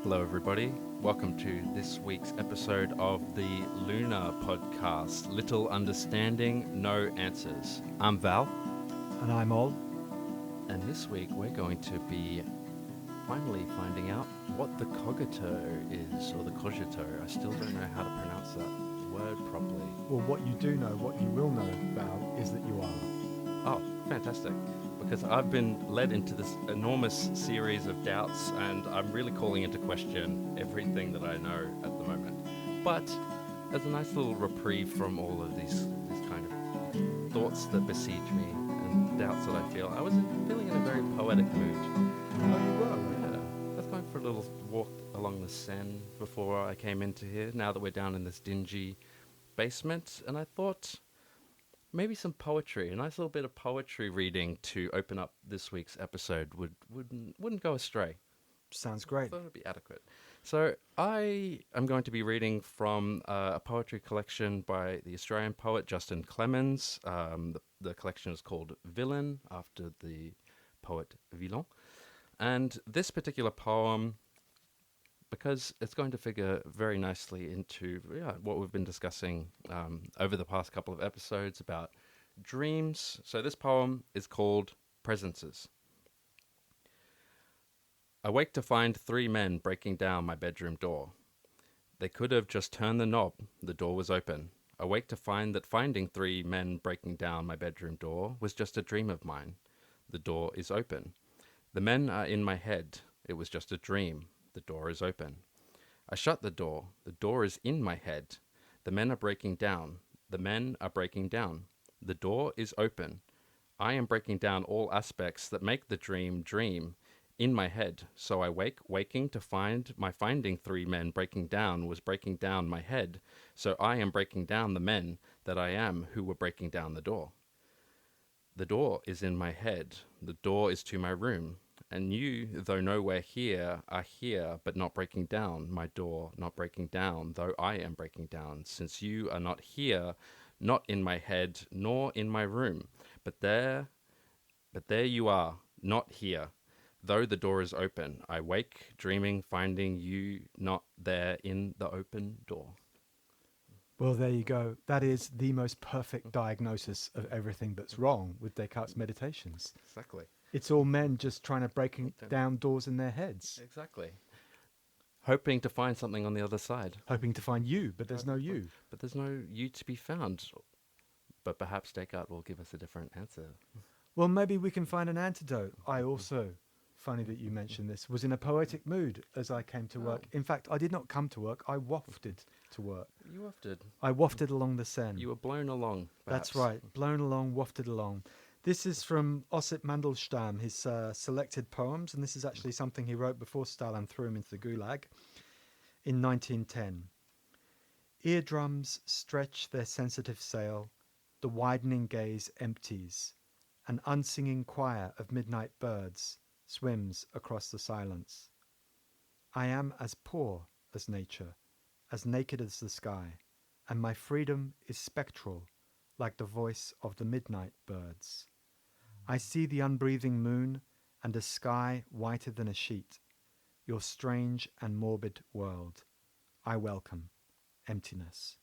Hello, everybody. Welcome to this week's episode of the Lunar Podcast, Little Understanding, No Answers. I'm Val. And I'm Ol. And this week we're going to be finally finding out what the cogito is, or the cogito. I still don't know how to pronounce that word properly. Well, what you do know, what you will know, Val, is that you are. Oh, fantastic. Because I've been led into this enormous series of doubts, and I'm really calling into question everything that I know at the moment. But as a nice little reprieve from all of these kind of thoughts that besiege me and doubts that I feel, I was feeling in a very poetic mood. Oh, you were? Yeah, I was going for a little walk along the Seine before I came into here, now that we're down in this dingy basement, and I thought maybe some poetry, a nice little bit of poetry reading to open up this week's episode wouldn't go astray. Sounds great. I thought it would be adequate. So I am going to be reading from a poetry collection by the Australian poet Justin Clemens. The collection is called Villain, after the poet Villon. And this particular poem, because it's going to figure very nicely into what we've been discussing over the past couple of episodes about dreams. So this poem is called Presences. I wake to find 3 men breaking down my bedroom door. They could have just turned the knob. The door was open. I wake to find that finding 3 men breaking down my bedroom door was just a dream of mine. The door is open. The men are in my head. It was just a dream. The door is open. I shut the door. The door is in my head. The men are breaking down. The men are breaking down. The door is open. I am breaking down all aspects that make the dream in my head. So I waking to find my finding 3 men breaking down was breaking down my head. So I am breaking down the men that I am who were breaking down the door. The door is in my head. The door is to my room. And you, though nowhere here, are here, but not breaking down my door, not breaking down, though I am breaking down, since you are not here, not in my head, nor in my room, but there you are, not here, though the door is open. I wake, dreaming, finding you not there in the open door. Well, there you go. That is the most perfect diagnosis of everything that's wrong with Descartes Meditations. Exactly. It's all men just trying to break down doors in their heads. Exactly. Hoping to find something on the other side. Hoping to find you, but there's no you. But there's no you to be found. But perhaps Descartes will give us a different answer. Well, maybe we can find an antidote. I also, funny that you mentioned this, was in a poetic mood as I came to work. In fact, I did not come to work. I wafted to work. You wafted. I wafted along the Seine. You were blown along, perhaps. That's right. Blown along, wafted along. This is from Ossip Mandelstam, his selected poems, and this is actually something he wrote before Stalin threw him into the Gulag in 1910. Eardrums stretch their sensitive sail, the widening gaze empties, an unsinging choir of midnight birds swims across the silence. I am as poor as nature, as naked as the sky, and my freedom is spectral, like the voice of the midnight birds. I see the unbreathing moon and a sky whiter than a sheet, your strange and morbid world. I welcome emptiness.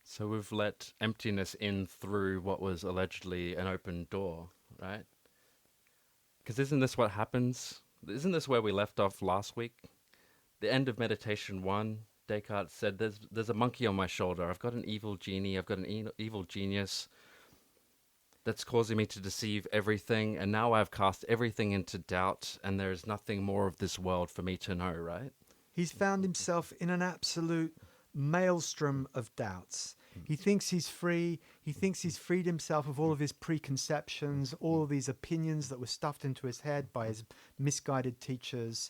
So we've let emptiness in through what was allegedly an open door, right? Because isn't this what happens? Isn't this where we left off last week? The end of Meditation 1, Descartes said, there's a monkey on my shoulder. I've got an evil genie. I've got an evil genius that's causing me to deceive everything, and now I've cast everything into doubt, and there is nothing more of this world for me to know, right? He's found himself in an absolute maelstrom of doubts. He thinks he's free. He thinks he's freed himself of all of his preconceptions, all of these opinions that were stuffed into his head by his misguided teachers.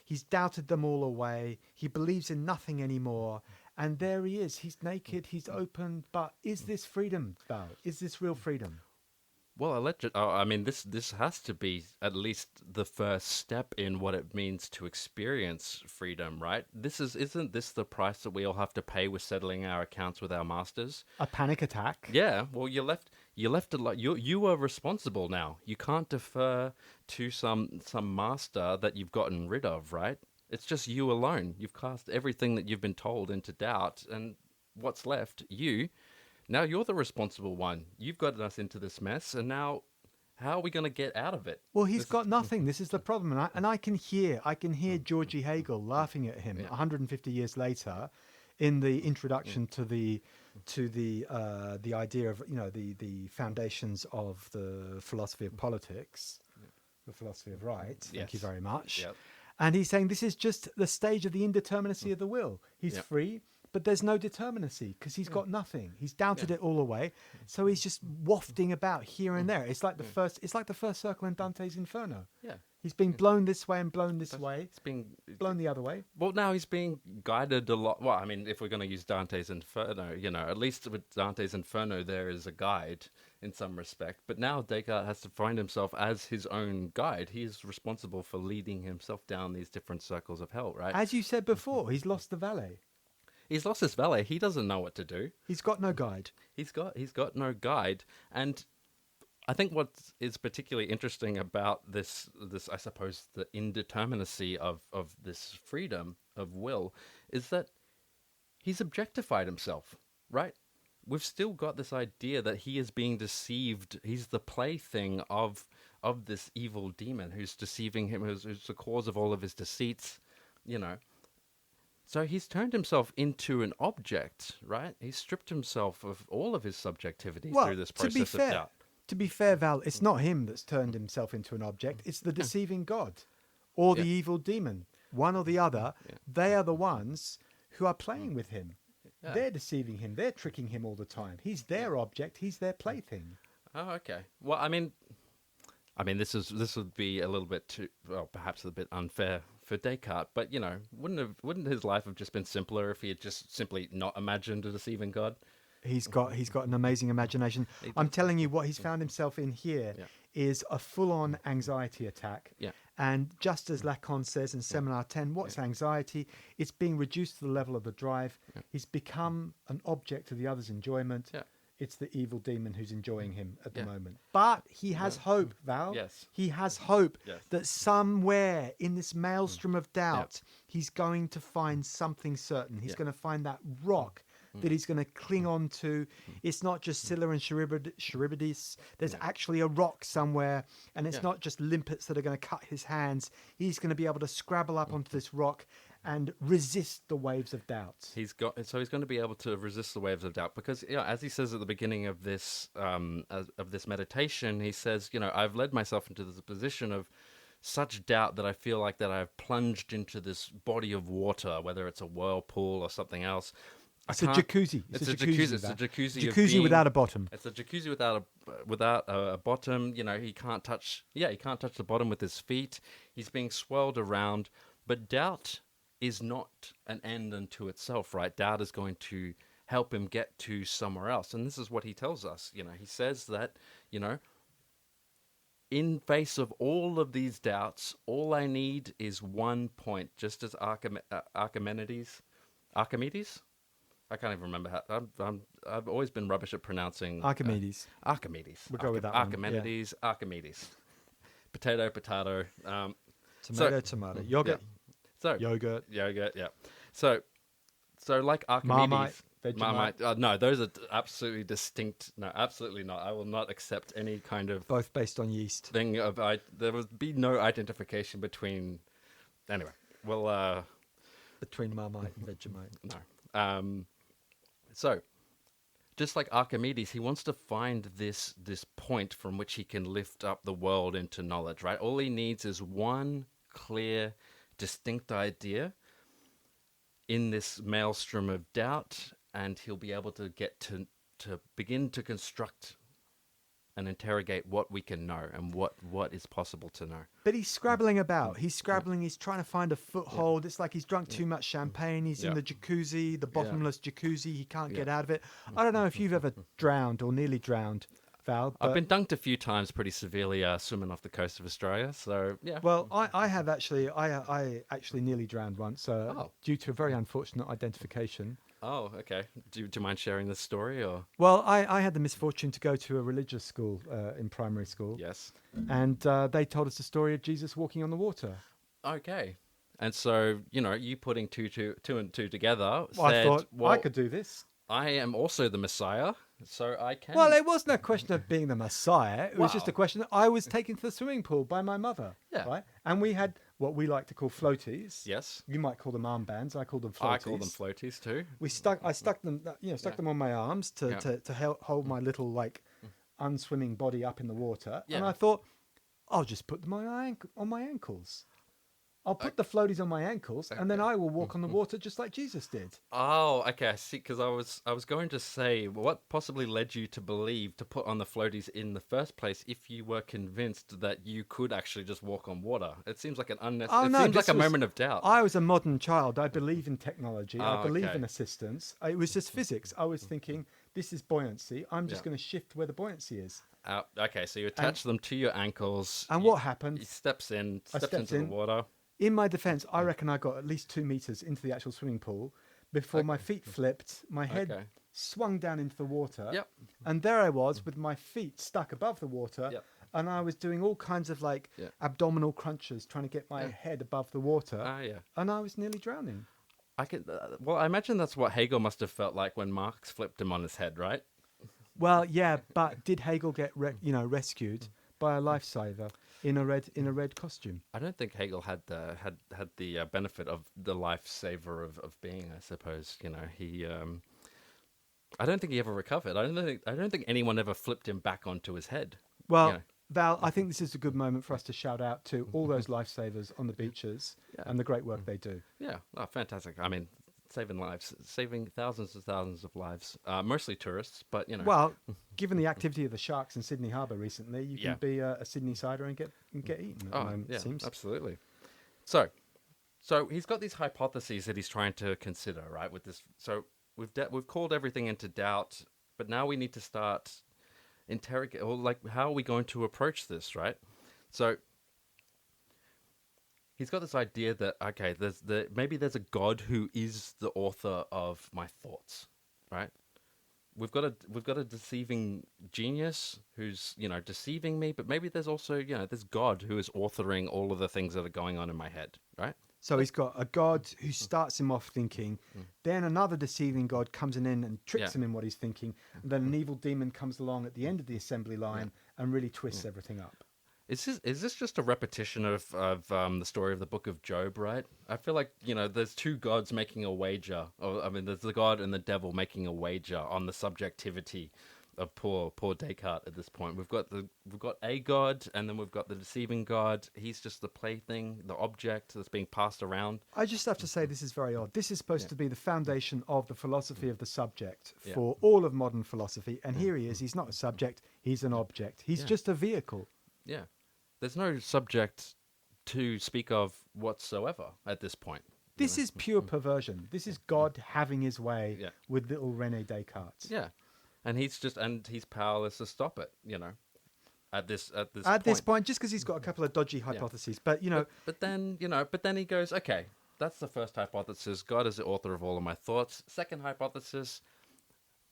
He's doubted them all away. He believes in nothing anymore. And there he is. He's naked. He's open. But is this freedom, Val? Is this real freedom? Well, I mean, this has to be at least the first step in what it means to experience freedom, right? Isn't this the price that we all have to pay with settling our accounts with our masters? A panic attack? Yeah. Well, you're left you're left alone. You are responsible now. You can't defer to some master that you've gotten rid of, right? It's just you alone. You've cast everything that you've been told into doubt, and what's left? You. Now you're the responsible one. You've gotten us into this mess, and now how are we going to get out of it? Well, he's got nothing. This is the problem, and I can hear Georgie Hegel laughing at him 150 years later, in the introduction to the idea of the foundations of the philosophy of politics, the philosophy of right. Thank you very much. Yep. And he's saying this is just the stage of the indeterminacy of the will. He's free, but there's no determinacy because he's got nothing. He's doubted it all away, so he's just wafting about here and there. It's like the first. It's like the first circle in Dante's Inferno. Yeah. He's being blown this way and blown this way. It's being blown the other way. Well, now he's being guided a lot. Well, I mean, if we're going to use Dante's Inferno, at least with Dante's Inferno, there is a guide in some respect. But now Descartes has to find himself as his own guide. He is responsible for leading himself down these different circles of hell, right? As you said before, he's lost the valet. He's lost his valet. He doesn't know what to do. He's got no guide. He's got no guide. And I think what is particularly interesting about this, I suppose, the indeterminacy of this freedom of will, is that he's objectified himself, right? We've still got this idea that he is being deceived. He's the plaything of this evil demon who's deceiving him, who's the cause of all of his deceits, So he's turned himself into an object, right? He's stripped himself of all of his subjectivity through this process of doubt. To be fair, Val, it's not him that's turned himself into an object. It's the deceiving God or the evil demon, one or the other. Yeah. They are the ones who are playing with him. Yeah. They're deceiving him. They're tricking him all the time. He's their object. He's their plaything. Oh, okay. Well, I mean, this would be a little bit too, well, perhaps a bit unfair for Descartes, but wouldn't his life have just been simpler if he had just simply not imagined a deceiving God? He's got an amazing imagination. I'm telling you, what he's found himself in here is a full-on anxiety attack. Yeah. And just as Lacan says in Seminar 10, what's anxiety? It's being reduced to the level of the drive. Yeah. He's become an object of the other's enjoyment. Yeah. It's the evil demon who's enjoying him at the moment. But he has hope, Val. Yes. He has hope that somewhere in this maelstrom of doubt, he's going to find something certain. He's going to find that rock that he's going to cling on to. It's not just Scylla and Charybdis. There's actually a rock somewhere, and it's not just limpets that are going to cut his hands. He's going to be able to scrabble up onto this rock and resist the waves of doubt. He's going to be able to resist the waves of doubt because, as he says at the beginning of this meditation, he says, I've led myself into this position of such doubt that I feel like that I've plunged into this body of water, whether it's a whirlpool or something else. It's a jacuzzi. It's a jacuzzi. It's a jacuzzi. Jacuzzi without a bottom. It's a jacuzzi without a bottom. He can't touch. Yeah, he can't touch the bottom with his feet. He's being swirled around. But doubt is not an end unto itself, right? Doubt is going to help him get to somewhere else. And this is what he tells us. He says that, in face of all of these doubts, all I need is one point, just as Archimedes. I can't even remember how. I've always been rubbish at pronouncing Archimedes. Archimedes. We'll go with that Archimedes. one. Archimedes. Potato. Tomato. Yogurt. Yogurt. Yeah. So like Archimedes. Marmite. No, those are absolutely distinct. No, absolutely not. I will not accept any kind of both based on yeast thing of. There would be no identification between. Anyway, well. Between Marmite and Vegemite. No. So, just like Archimedes, he wants to find this point from which he can lift up the world into knowledge, right? All he needs is one clear, distinct idea in this maelstrom of doubt, and he'll be able to get to begin to construct and interrogate what we can know and what is possible to know. But he's scrabbling about. He's scrabbling. He's trying to find a foothold. It's like he's drunk too much champagne. He's in the jacuzzi, the bottomless jacuzzi. He can't get out of it. I don't know if you've ever drowned or nearly drowned, Val. I've been dunked a few times pretty severely swimming off the coast of Australia. So, yeah. Well, I have actually. I actually nearly drowned once due to a very unfortunate identification. Oh, okay. Do you mind sharing this story or? Well, I had the misfortune to go to a religious school in primary school, Yes. and they told us the story of Jesus walking on the water. Okay. And so, you putting two and two together Well, I said, thought I well, could do this. I am also the Messiah, so I Well, can. it wasn't a question of being the Messiah. It was just a Wow. question that I was taken to the swimming pool by my mother, Yeah. right? And we had what we like to call floaties. Yes. You might call them armbands. I call them floaties. I call them floaties too. I stuck them, stuck them on my arms Yeah. to hold my little unswimming body up in the water. Yeah. And I thought, I'll just put them on my ankles. I'll put the floaties on my ankles, and then Okay. I will walk on the water just like Jesus did. Oh, okay. I see. Because I was going to say, what possibly led you to believe to put on the floaties in the first place if you were convinced that you could actually just walk on water? It seems like an unnecessary. Oh It no, seems like this a was- moment of doubt. I was a modern child. I believe in technology. I Oh, believe okay. in assistance. It was just physics. I was thinking, this is buoyancy. I'm just Yeah. going to shift where the buoyancy is. Okay, so you attach them to your ankles. And you- what happened? He steps stepped into in. the water. In my defense, I reckon I got at least 2 meters into the actual swimming pool before my feet flipped, my head Okay. swung down into the water. Yep. And there I was with my feet stuck above the water. Yep. And I was doing all kinds of Yeah. abdominal crunches, trying to get my head above the water. Ah, yeah. And I was nearly drowning. I could. Well, I imagine that's what Hegel must have felt like when Marx flipped him on his head, right? Well, yeah, but did Hegel get rescued by a lifesaver in a red costume? I don't think Hegel had the benefit of the lifesaver of being. I suppose he. I don't think he ever recovered. I don't think anyone ever flipped him back onto his head. Well, Yeah. Val, I think this is a good moment for us to shout out to all those lifesavers on the beaches and the great work they do. Yeah. Oh, fantastic. I mean, saving lives, saving thousands and thousands of lives. Mostly tourists, but Well, given the activity of the sharks in Sydney Harbour recently, you can Yeah. be a Sydney sider and get eaten at the moment, yeah, it seems. absolutely. So he's got these hypotheses that he's trying to consider, right? With this, so we've called everything into doubt, but now we need to start interrogate, or how are we going to approach this, right? So he's got this idea that maybe there's a God who is the author of my thoughts, right? We've got a deceiving genius who's deceiving me, but maybe there's also there's God who is authoring all of the things that are going on in my head, right? So he's got a god who starts him off thinking, then another deceiving god comes in and tricks Yeah. him in what he's thinking, and then an evil demon comes along at the end of the assembly line and really twists everything up. Is this just a repetition of the story of the Book of Job, right? I feel like there's two gods making a wager, or I mean, there's the God and the devil making a wager on the subjectivity of poor Descartes. At this point, we've got a god, and then we've got the deceiving god. He's just the plaything, the object that's being passed around. I just have to say this is very odd. This is supposed to be the foundation of the philosophy of the subject Yeah. for all of modern philosophy, and here he is. He's not a subject, he's an object. He's just a vehicle. Yeah, there's no subject to speak of whatsoever at this point. This is pure perversion. This is God having his way Yeah. with little Rene Descartes. Yeah, and he's powerless to stop it. At this Point, just because he's got a couple of dodgy hypotheses, but But then he goes, okay, that's the first hypothesis. God is the author of all of my thoughts. Second hypothesis,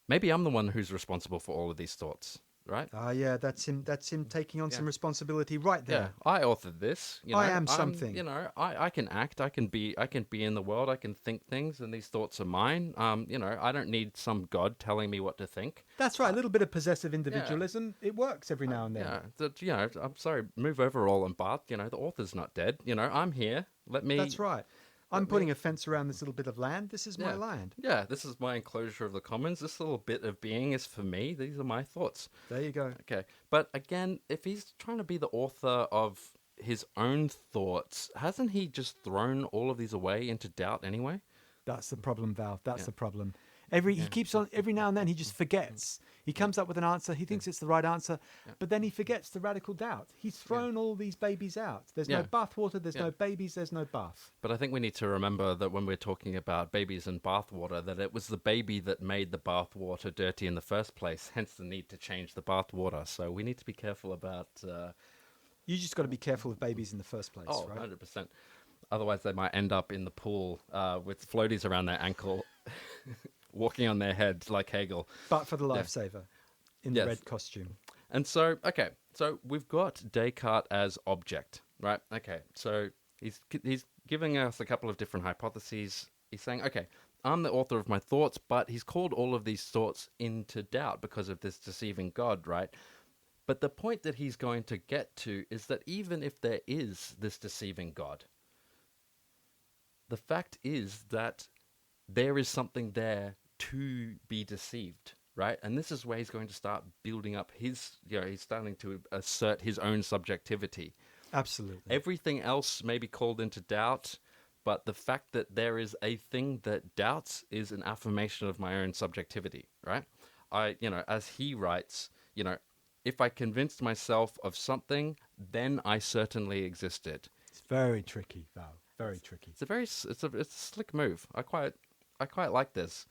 maybe I'm the one who's responsible for all of these thoughts, right? yeah, that's him taking on Yeah. some responsibility right Yeah, there. I authored this. I am I'm, something. I can act. I can be in the world. I can think things, and these thoughts are mine. I don't need some God telling me what to think. That's right. A little bit of possessive individualism. It works every now and then. Yeah, I'm sorry. Move over, Ol and Val. The author's not dead. I'm here. Let me. That's right. I'm putting a fence around this little bit of land. This is my Yeah. land. Yeah, this is my enclosure of the commons. This little bit of being is for me. These are my thoughts. There you go. Okay. But again, if he's trying to be the author of his own thoughts, hasn't he just thrown all of these away into doubt anyway? That's the problem, Val. That's the problem. He keeps on every now and then he just forgets. He comes up with an answer, he thinks it's the right answer, but then he forgets the radical doubt. He's thrown all these babies out. There's no Yeah. bath water, there's Yeah. no babies, there's no bath. But I think we need to remember that when we're talking about babies and bathwater, that it was the baby that made the bathwater dirty in the first place, hence the need to change the bathwater. So we need to be careful about... You just got to be careful of babies in the first place, right? 100%. Otherwise, they might end up in the pool with floaties around their ankle. walking on their head like Hegel. But for the lifesaver in the Yes. red costume. And so, okay, so we've got Descartes as object, right? Okay, so he's giving us a couple of different hypotheses. He's saying, okay, I'm the author of my thoughts, but he's called all of these thoughts into doubt because of this deceiving God, right? But the point that he's going to get to is that even if there is this deceiving God, the fact is that there is something there to be deceived, right? And this is where he's going to start building up his, he's starting to assert his own subjectivity. Absolutely. Everything else may be called into doubt, but the fact that there is a thing that doubts is an affirmation of my own subjectivity, right? As he writes, if I convinced myself of something, then I certainly existed. It's very tricky, Val. Very tricky. It's a slick move. I quite like this.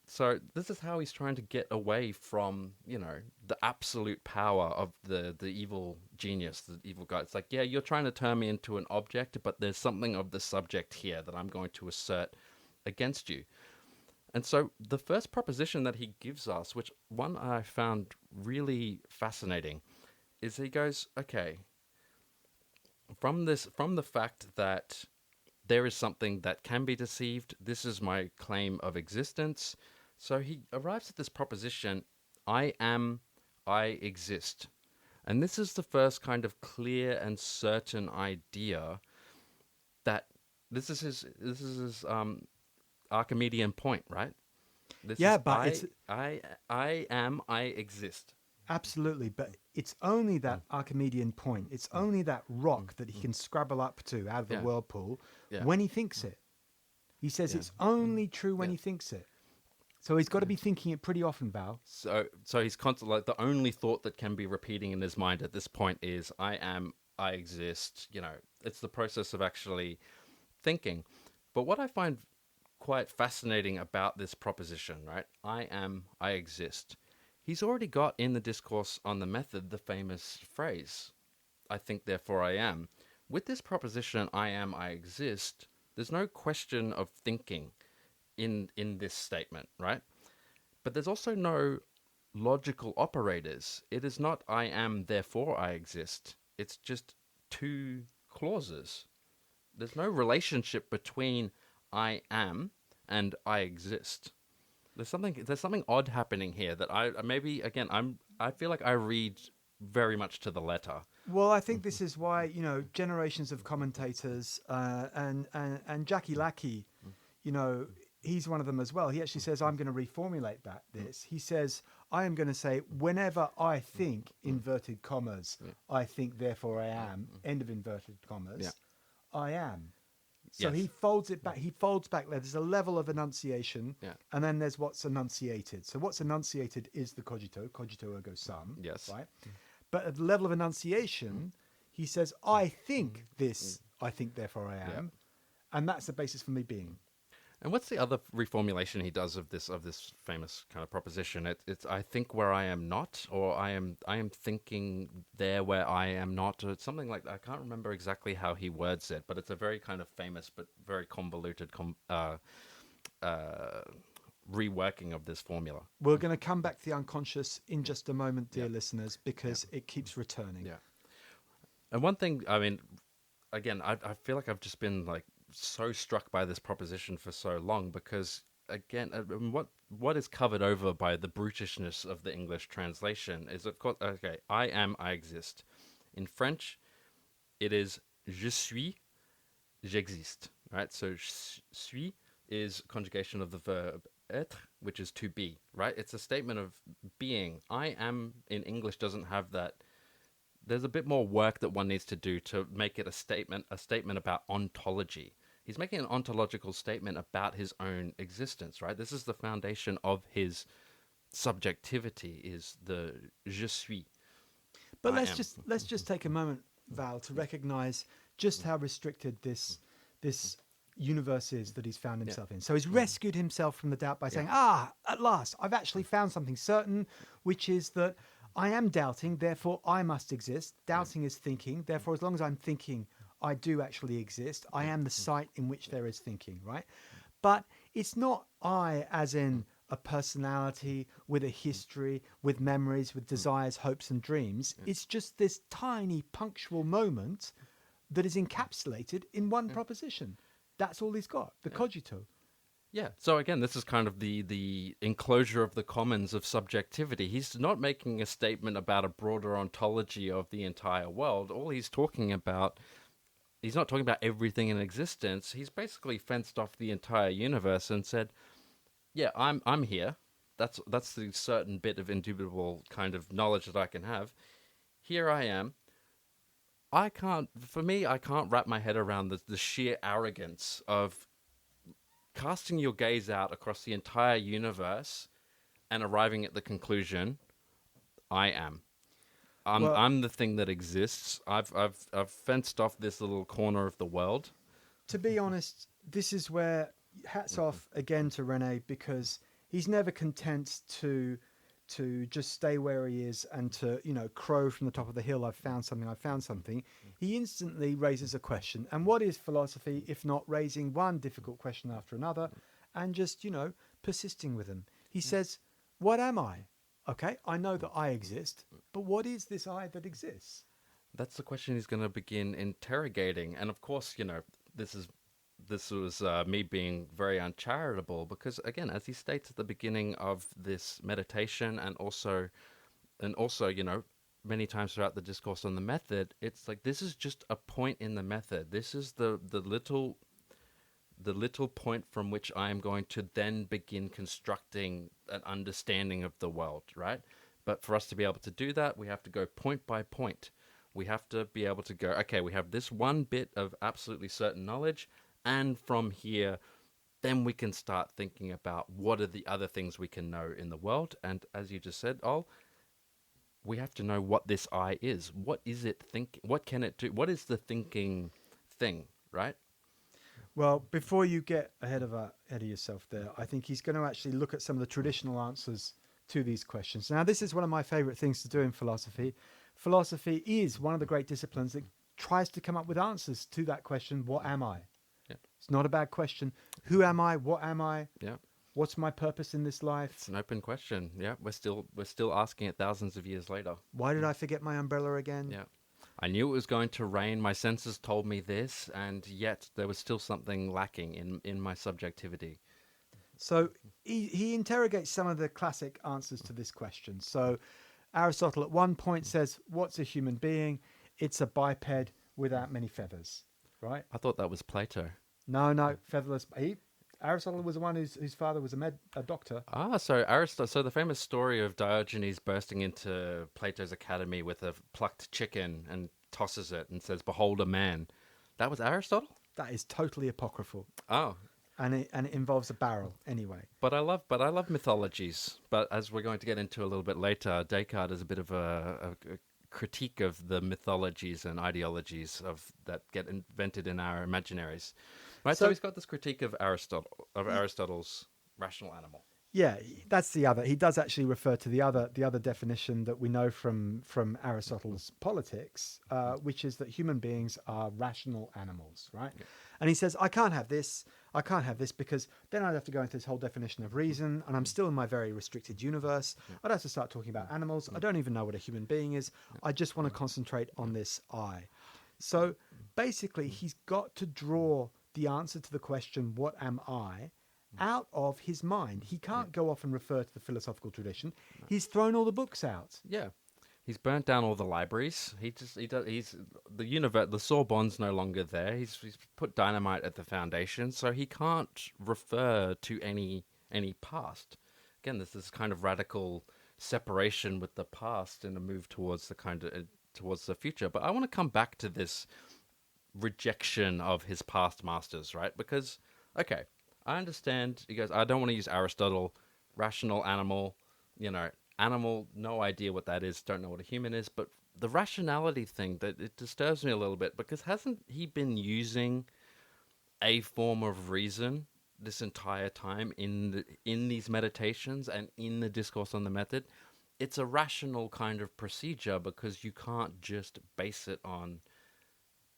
So this is how he's trying to get away from, the absolute power of the evil genius, the evil guy. It's like, yeah, you're trying to turn me into an object, but there's something of the subject here that I'm going to assert against you. And so the first proposition that he gives us, which one I found really fascinating, is he goes, okay, from the fact that there is something that can be deceived, this is my claim of existence. So he arrives at this proposition, I exist. And this is the first kind of clear and certain idea that this is his Archimedean point, right? I exist. Absolutely, but it's only that Archimedean point. It's only that rock that he can scrabble up to out of the whirlpool when he thinks it. He says it's only true when he thinks it. So he's got to be thinking it pretty often, Val. So he's constantly, like, the only thought that can be repeating in his mind at this point is I exist. It's the process of actually thinking. But what I find quite fascinating about this proposition, right? I exist. He's already got in the Discourse on the Method the famous phrase, I think, therefore I am. With this proposition, I exist, there's no question of thinking in this statement, right? But there's also no logical operators. It is not I am, therefore I exist. It's just two clauses. There's no relationship between I am and I exist. There's something odd happening here that I feel like I read very much to the letter. Well, I think this is why generations of commentators and Jackie Lackey, he's one of them as well. He actually says, I'm going to reformulate this. He says, I am going to say, whenever I think, inverted commas, I think, therefore I am, end of inverted commas, I am. So he folds it back. He folds back. There's a level of enunciation, and then there's what's enunciated. So what's enunciated is the cogito ergo sum. Yes. Right? But at the level of enunciation, he says, I think this, I think, therefore I am. And that's the basis for me being. And what's the other reformulation he does of this famous kind of proposition? It's I think where I am not, or I am thinking there where I am not, or it's something like that. I can't remember exactly how he words it, but it's a very kind of famous but very convoluted reworking of this formula. We're going to come back to the unconscious in just a moment, dear listeners, because it keeps returning. Yeah. And one thing, I mean, again, I feel like I've just been like so struck by this proposition for so long because, again, what is covered over by the brutishness of the English translation is, of course, okay, I exist. In French, it is je suis, j'existe, right? So suis is conjugation of the verb être, which is to be, right? It's a statement of being. I am in English doesn't have that. There's a bit more work that one needs to do to make it a statement about ontology. He's making an ontological statement about his own existence, right? This is the foundation of his subjectivity, is the je suis. But let's just take a moment, Val, to recognize just how restricted this universe is that he's found himself in. So he's rescued himself from the doubt by saying, at last, I've actually found something certain, which is that I am doubting, therefore I must exist. Doubting is thinking, therefore as long as I'm thinking, I do actually exist. I am the site in which there is thinking, right? But it's not I as in a personality with a history, with memories, with desires, hopes, and dreams. It's just this tiny punctual moment that is encapsulated in one proposition. That's all he's got, the cogito. Yeah. So again, this is kind of the enclosure of the commons of subjectivity. He's not making a statement about a broader ontology of the entire world. All he's talking about, he's not talking about everything in existence. He's basically fenced off the entire universe and said, "Yeah, I'm here. That's the certain bit of indubitable kind of knowledge that I can have. Here I am. I can't wrap my head around the sheer arrogance of casting your gaze out across the entire universe and arriving at the conclusion, I am. Well, I'm the thing that exists. I've fenced off this little corner of the world." to be honest, this is where hats off again to Rene, because he's never content to just stay where he is and to, crow from the top of the hill, I've found something. He instantly raises a question. And what is philosophy if not raising one difficult question after another and just, persisting with them? He says, what am I? Okay, I know that I exist, but what is this I that exists? That's the question he's going to begin interrogating. And of course, this was me being very uncharitable because, again, as he states at the beginning of this meditation, and also, many times throughout the discourse on the method, it's like this is just a point in the method. This is the little point from which I am going to then begin constructing an understanding of the world, right? But for us to be able to do that, we have to go point by point. We have to be able to go, okay, we have this one bit of absolutely certain knowledge, and from here, then we can start thinking about what are the other things we can know in the world. And as you just said, we have to know what this I is. What is it thinking? What can it do? What is the thinking thing, right? Well, before you get ahead of yourself there, I think he's going to actually look at some of the traditional answers to these questions. Now, this is one of my favorite things to do in philosophy. Philosophy is one of the great disciplines that tries to come up with answers to that question, what am I? Yeah. It's not a bad question. Who am I? What am I? Yeah. What's my purpose in this life? It's an open question. Yeah, we're still asking it thousands of years later. Why did I forget my umbrella again? Yeah. I knew it was going to rain. My senses told me this, and yet there was still something lacking in my subjectivity. So he interrogates some of the classic answers to this question. So Aristotle at one point says, what's a human being? It's a biped without many feathers, right? I thought that was Plato. No, featherless. Aristotle was the one whose father was a doctor. So the famous story of Diogenes bursting into Plato's academy with a plucked chicken and tosses it and says, "Behold a man." That was Aristotle? That is totally apocryphal. Oh. And it involves a barrel anyway. But I love mythologies. But as we're going to get into a little bit later, Descartes is a bit of a critique of the mythologies and ideologies that get invented in our imaginaries. Right, so he's got this critique of Aristotle's rational animal. Yeah, that's the other. He does actually refer to the other definition that we know from Aristotle's Politics, which is that human beings are rational animals, right? Yeah. And he says, I can't have this because then I'd have to go into this whole definition of reason, and I'm still in my very restricted universe. Yeah. I'd have to start talking about animals. I don't even know what a human being is. I just want to concentrate on this I. So basically, he's got to draw the answer to the question, what am I, out of his mind. He can't go off and refer to the philosophical tradition. He's thrown all the books out. Yeah. He's burnt down all the libraries. He's the Sorbonne's no longer there. He's put dynamite at the foundation, so he can't refer to any past. Again, there's this kind of radical separation with the past and a move towards towards the future. But I want to come back to this rejection of his past masters, right? Because, okay, I understand. He goes, I don't want to use Aristotle, rational animal, animal, no idea what that is, don't know what a human is, but the rationality thing, that it disturbs me a little bit, because hasn't he been using a form of reason this entire time in these meditations and in the discourse on the method? It's a rational kind of procedure because you can't just base it on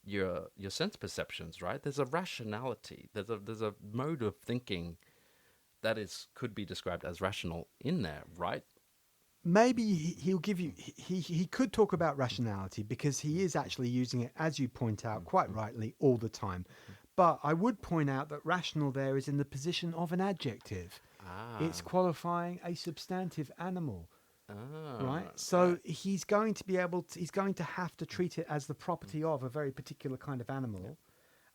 your sense perceptions, right? There's a rationality. There's a mode of thinking that could be described as rational in there, right? Maybe he'll give you, he could talk about rationality because he is actually using it, as you point out quite rightly, all the time. But I would point out that rational there is in the position of an adjective. It's qualifying a substantive animal. Right, so he's going to be able to, he's going to have to treat it as the property of a very particular kind of animal.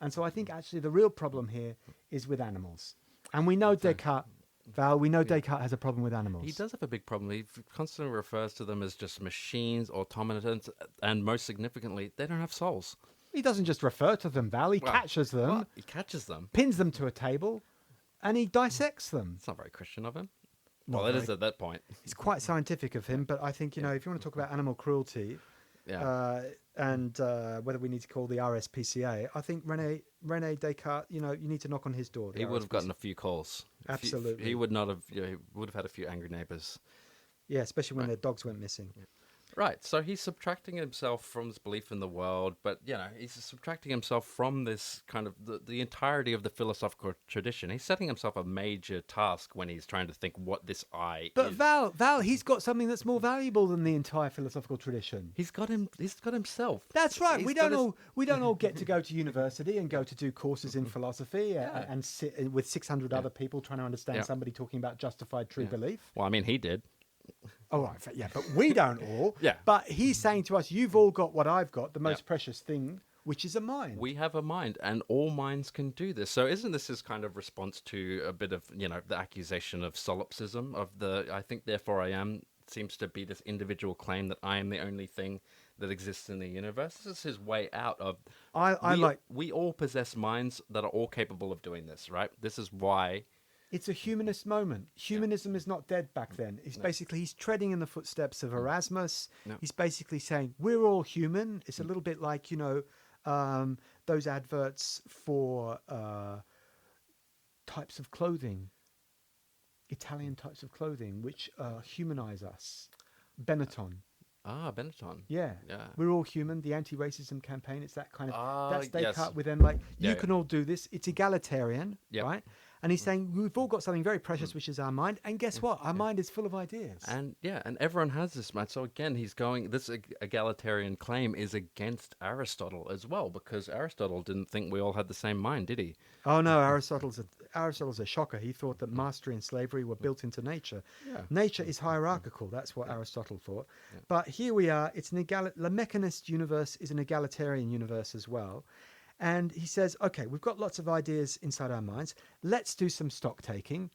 And so I think actually the real problem here is with animals. And we know Descartes, Val, we know Descartes has a problem with animals. He does have a big problem. He constantly refers to them as just machines, automatons, and most significantly, they don't have souls. He doesn't just refer to them, Val, he catches them, Well, he catches them, pins them to a table, and he dissects them. It's not very Christian of him. Not Well, it very. is at that point. It's quite scientific of him, but I think, you know, if you want to talk about animal cruelty, and whether we need to call the RSPCA, I think Rene Descartes, you know, you need to knock on his door. He would have gotten a few calls. Absolutely. He would not have. You know, he would have had a few angry neighbors. Yeah, especially when their dogs went missing. Right. So he's subtracting himself from this belief in the world, but you know, he's subtracting himself from this kind of the entirety of the philosophical tradition. He's setting himself a major task when he's trying to think what this I But is. Val, he's got something that's more valuable than the entire philosophical tradition. He's got himself. That's right. He's We got don't all get to go to university and go to do courses in philosophy and sit with 600 other people trying to understand somebody talking about justified true belief. Well, I mean, he did. Oh, right, yeah, but we don't all. Yeah. But he's saying to us, you've all got what I've got, the most precious thing, which is a mind. We have a mind, and all minds can do this. So isn't this his kind of response to a bit of, you know, the accusation of solipsism, of the I think therefore I am, seems to be this individual claim that I am the only thing that exists in the universe? This is his way out of... We all possess minds that are all capable of doing this, right? This is why... It's a humanist moment. Humanism is not dead back then. It's basically, he's treading in the footsteps of Erasmus. He's basically saying, we're all human. It's a little bit like, you know, those adverts for types of clothing, Italian types of clothing, which humanize us. Benetton. Ah, Benetton. Yeah. We're all human. The anti-racism campaign, it's that kind of... that's Descartes with them, like, you can all do this. It's egalitarian, right? And he's saying, we've all got something very precious, which is our mind. And guess what? Our mind is full of ideas. And and everyone has this mind. So again, he's going, this egalitarian claim is against Aristotle as well, because Aristotle didn't think we all had the same mind, did he? Oh no, Aristotle's a shocker. He thought that mastery and slavery were built into nature. Nature is hierarchical. That's what Aristotle thought. But here we are. It's the mechanist universe is an egalitarian universe as well. And he says, okay, we've got lots of ideas inside our minds. Let's do some stock taking.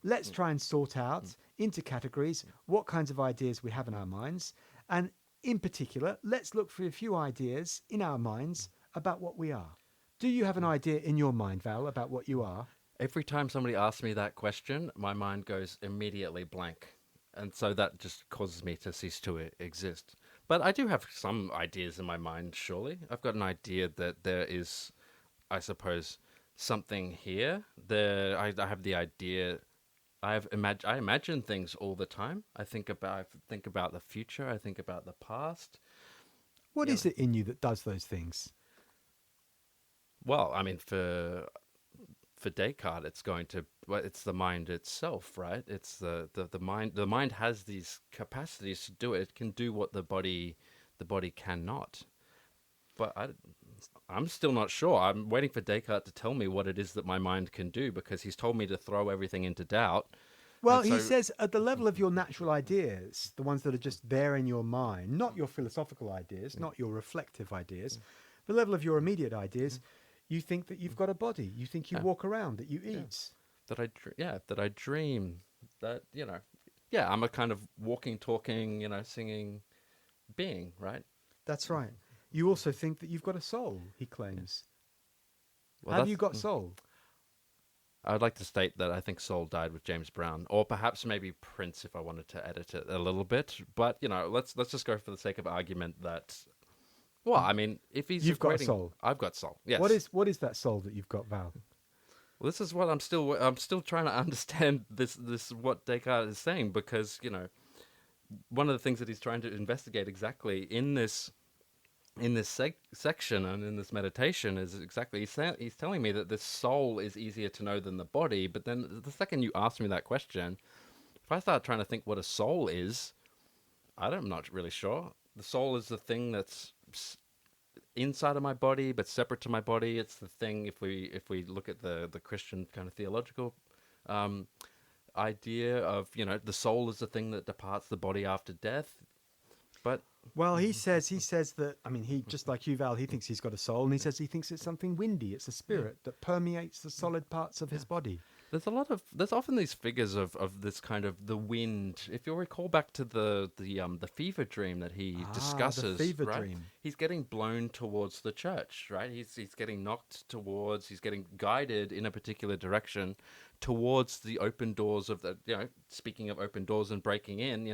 Let's try and sort out into categories what kinds of ideas we have in our minds. And in particular, let's look for a few ideas in our minds about what we are. Do you have an idea in your mind, Val, about what you are? Every time somebody asks me that question, my mind goes immediately blank. And so that just causes me to cease to exist. But I do have some ideas in my mind, surely. I've got an idea that there is, I suppose, something here. I have the idea. I imagine things all the time. I think about the future. I think about the past. What is it in you that does those things? Well, I mean, for Descartes, it's the mind itself, right? It's the mind. The mind has these capacities to do it. It can do what the body cannot. But I'm still not sure. I'm waiting for Descartes to tell me what it is that my mind can do, because he's told me to throw everything into doubt. Well, he says at the level of your natural ideas, the ones that are just there in your mind, not your philosophical ideas, not your reflective ideas, the level of your immediate ideas, you think that you've got a body. You think you walk around, that you eat. That I dream. That, you know, I'm a kind of walking, talking, you know, singing being, right? That's right. You also think that you've got a soul, he claims. Well, have you got soul? I would like to state that I think soul died with James Brown, or perhaps maybe Prince if I wanted to edit it a little bit. But, you know, let's just go for the sake of argument that... Well, I mean, if you've got soul, I've got soul. Yes. What is that soul that you've got, Val? Well, this is what I'm still trying to understand. This what Descartes is saying, because, you know, one of the things that he's trying to investigate exactly in this in this section and in this meditation is exactly he's telling me that this soul is easier to know than the body. But then the second you ask me that question, if I start trying to think what a soul is, I'm not really sure. The soul is the thing that's inside of my body but separate to my body. It's the thing, if we look at the Christian kind of theological idea of, the soul is the thing that departs the body after death. But well, he says that, I mean, he, just like you, Val, he thinks he's got a soul, and he says he thinks it's something windy. It's a spirit that permeates the solid parts of his body. There's often these figures of this kind of the wind. If you'll recall back to the fever dream that he discusses, the fever right? dream. He's getting blown towards the church, right? He's getting he's getting guided in a particular direction towards the open doors of the, speaking of open doors and breaking in,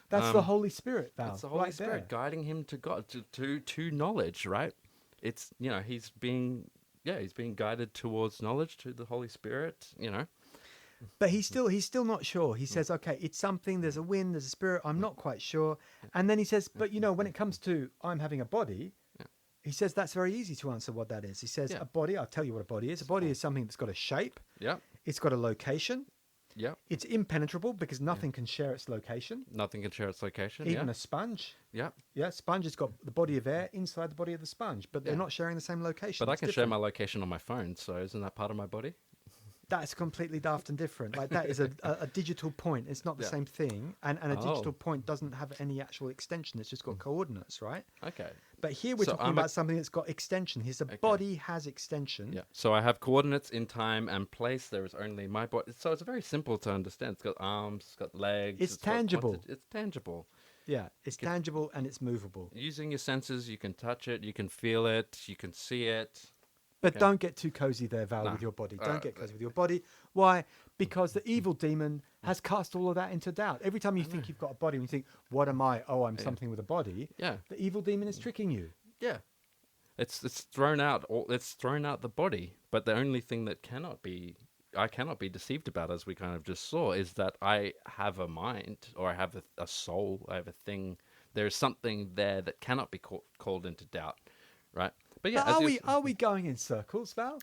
That's the Holy Spirit, Val. It's the Holy right Spirit there. guiding him to God, to knowledge, right? It's, he's being guided towards knowledge, to the Holy Spirit, But he's still not sure. He says, okay, it's something, there's a wind, there's a spirit, I'm not quite sure. And then he says, but when it comes to I'm having a body, he says that's very easy to answer what that is. He says a body, I'll tell you what a body is. A body is something that's got a shape. Yeah. It's got a location. Yeah. It's impenetrable because nothing can share its location. Nothing can share its location. Even a sponge. Yeah. Yeah, sponge has got the body of air inside the body of the sponge, but they're not sharing the same location. But I It's can share different. my location on my phone, so isn't that part of my body? That's completely daft and different. Like, that is a digital point. It's not the same thing. And a digital point doesn't have any actual extension. It's just got coordinates, right? Okay. But here we're talking about something that's got extension. His body has extension. Yeah. So I have coordinates in time and place. There is only my body. So it's very simple to understand. It's got arms, it's got legs. It's tangible. It's tangible. Yeah, it's tangible and it's movable. Using your senses, you can touch it, you can feel it, you can see it. But don't get too cozy there, Val, with your body. Don't get cozy with your body. Why? Because the evil demon has cast all of that into doubt. Every time you think you've got a body, and you think, what am I? Oh, I'm something with a body. Yeah. The evil demon is tricking you. Yeah. It's thrown out. It's thrown out the body. But the only thing that I cannot be deceived about, as we kind of just saw, is that I have a mind, or I have a soul, I have a thing. There is something there that cannot be called into doubt, right? But yeah, are we going in circles, Val?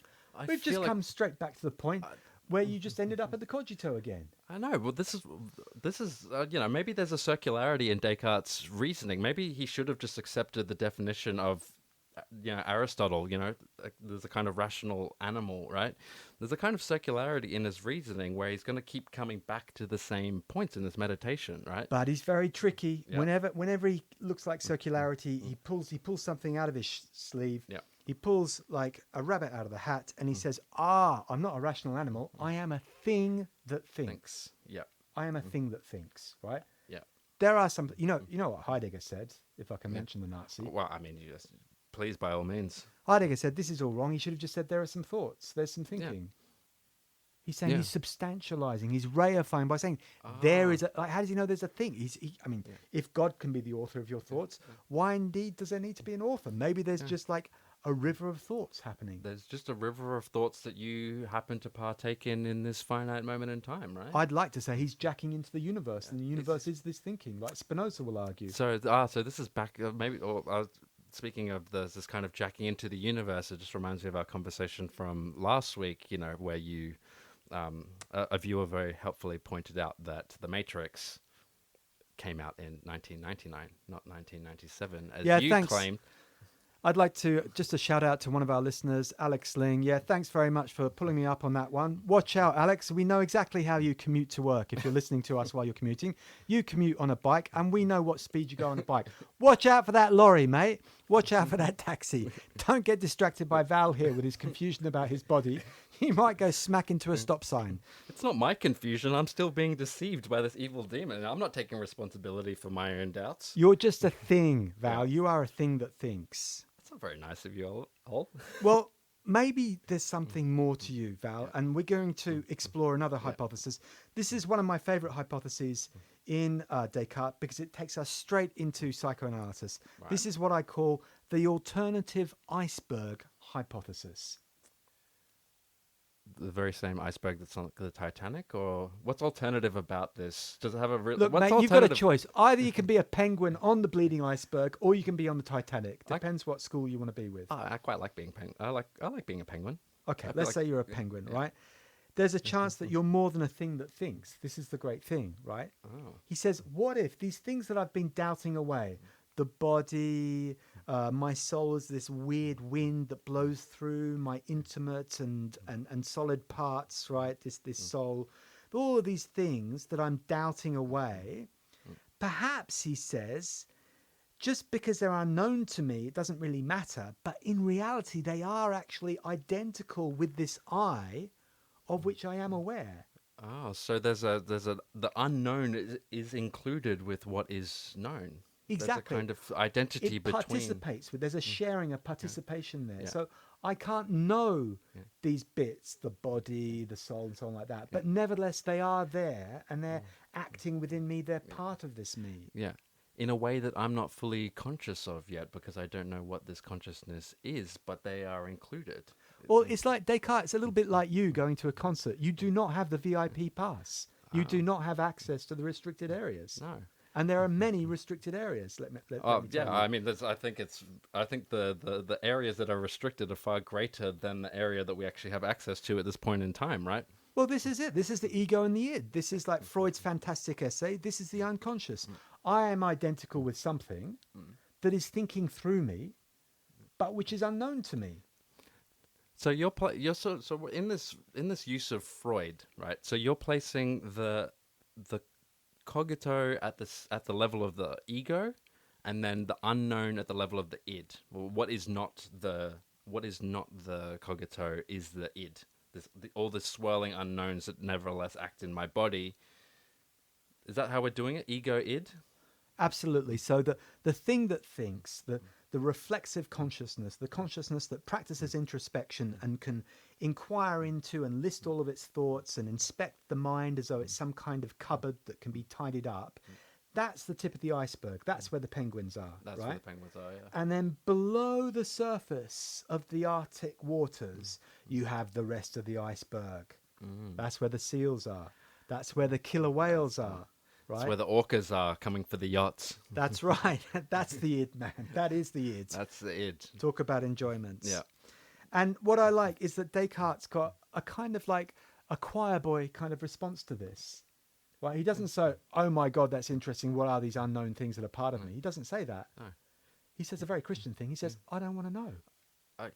We've just come straight back to the point where you just ended up at the cogito again. I know. Well, this is maybe there's a circularity in Descartes' reasoning. Maybe he should have just accepted the definition of Aristotle. There's a kind of rational animal, right? There's a kind of circularity in his reasoning where he's going to keep coming back to the same points in this meditation, right? But he's very tricky. Yeah. Whenever he looks like circularity, he pulls something out of his sleeve. Yeah. He pulls like a rabbit out of the hat, and he says, I'm not a rational animal. I am a thing that thinks. Yeah. I am a thing that thinks, right? Yeah. There are some, you know what Heidegger said, if I can mention the Nazi. Well, I mean, please, by all means. Heidegger said, this is all wrong. He should have just said, there are some thoughts. There's some thinking. He's saying he's substantializing, he's reifying by saying there is how does he know there's a thing? If God can be the author of your thoughts, why indeed does there need to be an author? Maybe there's just like a river of thoughts happening. There's just a river of thoughts that you happen to partake in this finite moment in time, right? I'd like to say he's jacking into the universe, and the universe is this thinking, like Spinoza will argue. So this is back speaking of this kind of jacking into the universe. It just reminds me of our conversation from last week, where you, a viewer very helpfully pointed out that The Matrix came out in 1999, not 1997, as you claimed. I'd like to just a shout out to one of our listeners, Alex Ling. Yeah, thanks very much for pulling me up on that one. Watch out, Alex. We know exactly how you commute to work. If you're listening to us while you're commuting, you commute on a bike, and we know what speed you go on a bike. Watch out for that lorry, mate. Watch out for that taxi. Don't get distracted by Val here with his confusion about his body. He might go smack into a stop sign. It's not my confusion. I'm still being deceived by this evil demon. I'm not taking responsibility for my own doubts. You're just a thing, Val. You are a thing that thinks. That's not very nice of you, Ol. Well, maybe there's something more to you, Val, and we're going to explore another hypothesis. This is one of my favorite hypotheses in Descartes because it takes us straight into psychoanalysis. Right. This is what I call the alternative iceberg hypothesis. the very same iceberg that's on the Titanic, or what's alternative about this? Does it have a real? Look, What's mate, you've got a alternative? choice. Either you can be a penguin on the bleeding iceberg, or you can be on the Titanic. I, Depends what school you want to be with. I quite like being penguin. I like being a penguin. Okay, I feel let's like say you're a penguin, yeah. right? There's a chance that you're more than a thing that thinks. This is the great thing, right? Oh. He says, what if these things that I've been doubting away, the body, my soul is this weird wind that blows through my intimate and solid parts, right? This soul, all of these things that I'm doubting away, perhaps, he says, just because they're unknown to me, it doesn't really matter. But in reality, they are actually identical with this I of which I am aware. Oh, so the unknown is included with what is known. Exactly. There's a kind of identity It between. participates with, there's a sharing, a participation there. Yeah. So I can't know these bits, the body, the soul, and so on like that. But nevertheless, they are there and they're acting within me. They're part of this me. Yeah. In a way that I'm not fully conscious of yet because I don't know what this consciousness is, but they are included. Well, it's like Descartes. It's a little bit like you going to a concert. You do not have the VIP pass. You do not have access to the restricted areas. No. And there are many restricted areas. Let me Oh tell yeah, you. I mean, I think the areas that are restricted are far greater than the area that we actually have access to at this point in time, right? Well, this is it. This is the ego and the id. This is like Freud's fantastic essay. This is the unconscious. I am identical with something that is thinking through me, but which is unknown to me. So you're so in this use of Freud, right? So you're placing the cogito at the level of the ego, and then the unknown at the level of the id. Well, what is not the cogito is the id. All the swirling unknowns that nevertheless act in my body. Is that how we're doing it? Ego, id? Absolutely. So the thing that thinks, the reflexive consciousness, the consciousness that practices introspection and can inquire into and list all of its thoughts and inspect the mind as though it's some kind of cupboard that can be tidied up, that's the tip of the iceberg. That's where the penguins are. That's right? where the penguins are, yeah. And then below the surface of the Arctic waters, you have the rest of the iceberg. That's where the seals are. That's where the killer whales are. Right? That's where the orcas are coming for the yachts. That's right. That's the id, man. That is the id. That's the id. Talk about enjoyments. Yeah. And what I like is that Descartes got a kind of like a choir boy kind of response to this. Right? He doesn't say, oh my God, that's interesting. What are these unknown things that are part of me? He doesn't say that. No. He says a very Christian thing. He says, I don't want to know.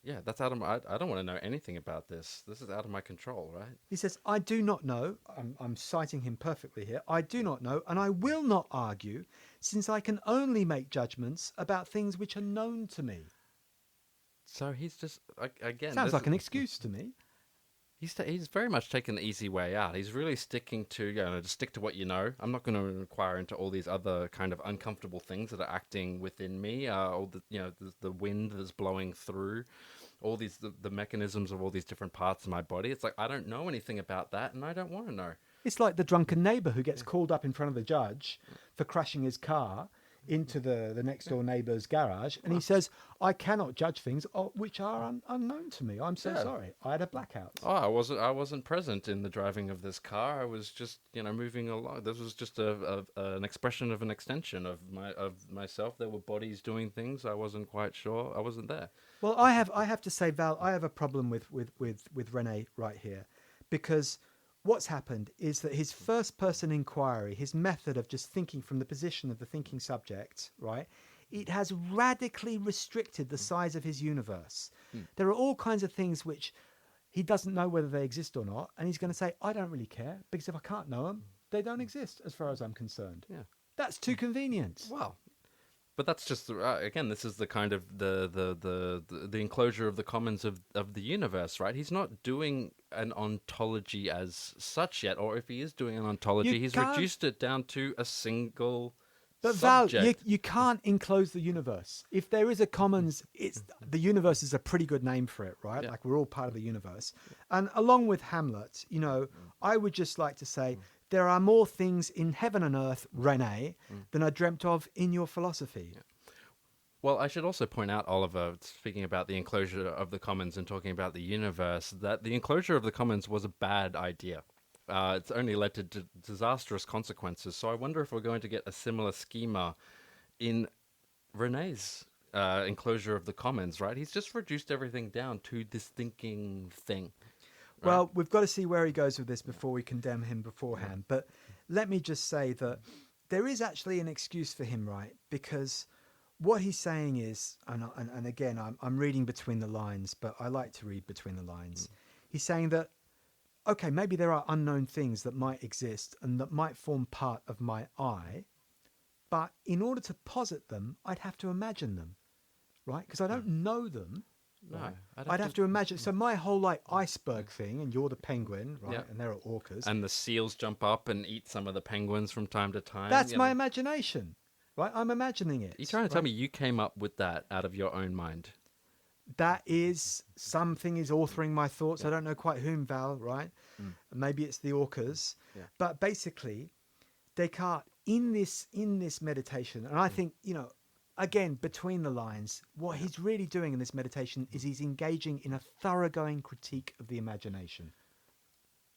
Yeah, that's out of my... I don't want to know anything about this. This is out of my control, right? He says, I do not know. I'm citing him perfectly here. I do not know, and I will not argue, since I can only make judgments about things which are known to me. So he's just... Again... Sounds like an excuse to me. He's very much taken the easy way out. He's really sticking to, just stick to what you know. I'm not going to inquire into all these other kind of uncomfortable things that are acting within me. All the wind that's blowing through, all these the mechanisms of all these different parts of my body. It's like I don't know anything about that, and I don't want to know. It's like the drunken neighbour who gets called up in front of the judge for crashing his car into the next door neighbour's garage, and he says, I cannot judge things which are unknown to me. I'm so sorry. I had a blackout. Oh, I wasn't present in the driving of this car. I was just moving along. This was just an expression of an extension of myself. There were bodies doing things. I wasn't quite sure. I wasn't there. Well, I have to say, Val, I have a problem with Rene right here, because what's happened is that his first person inquiry, his method of just thinking from the position of the thinking subject, right, it has radically restricted the size of his universe. There are all kinds of things which he doesn't know whether they exist or not, and he's going to say, I don't really care, because if I can't know them, they don't exist as far as I'm concerned. Yeah. That's too convenient. Well, but that's just again. This is the kind of the enclosure of the commons of the universe, right? He's not doing an ontology as such yet, or if he is doing an ontology, he's reduced it down to a single. But subject. Val, you can't enclose the universe. If there is a commons, the universe is a pretty good name for it, right? Yeah. Like we're all part of the universe. And along with Hamlet, I would just like to say there are more things in heaven and earth, Rene, than I dreamt of in your philosophy. Well, I should also point out, Oliver, speaking about the enclosure of the commons and talking about the universe, that the enclosure of the commons was a bad idea. It's only led to disastrous consequences. So I wonder if we're going to get a similar schema in Rene's enclosure of the commons, right? He's just reduced everything down to this thinking thing. Right? Well, we've got to see where he goes with this before we condemn him beforehand. But let me just say that there is actually an excuse for him, right? Because what he's saying is, and again, I'm reading between the lines, but I like to read between the lines. He's saying that, okay, maybe there are unknown things that might exist and that might form part of my I, but in order to posit them, I'd have to imagine them, right? Because I don't know them. No, Right. I'd have to imagine. So my whole like iceberg thing, and you're the penguin, right? Yeah. And there are orcas. And the seals jump up and eat some of the penguins from time to time. That's my imagination, right? I'm imagining it. You're trying to tell me you came up with that out of your own mind? That is something is authoring my thoughts. I don't know quite whom, Val, right? Maybe it's the orcas. Yeah. But basically, Descartes in this meditation, and I think, again, between the lines, what he's really doing in this meditation is he's engaging in a thoroughgoing critique of the imagination.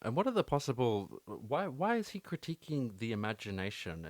And what are the possible? Why is he critiquing the imagination?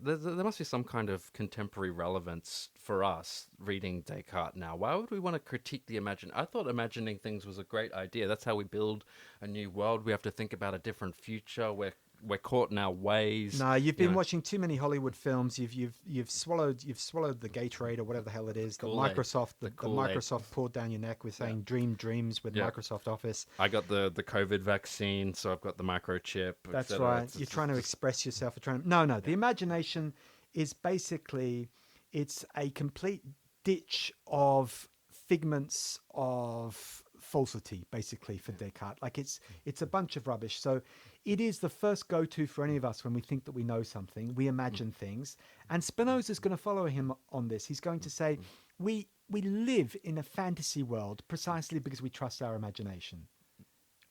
There must be some kind of contemporary relevance for us reading Descartes now? Why would we want to critique the imagine? I thought imagining things was a great idea. That's how we build a new world. We have to think about a different future. We're caught in our ways. No, you've been watching too many Hollywood films. You've swallowed the Gatorade or whatever the hell it is that Microsoft poured down your neck with saying dream dreams with Microsoft Office. I got the COVID vaccine, so I've got the microchip. That's right. You're trying to express yourself. No. The imagination is basically it's a complete ditch of figments of falsity, basically, for Descartes. Like it's a bunch of rubbish. So it is the first go-to for any of us when we think that we know something. We imagine things, and Spinoza's going to follow him on this. He's going to say we live in a fantasy world precisely because we trust our imagination,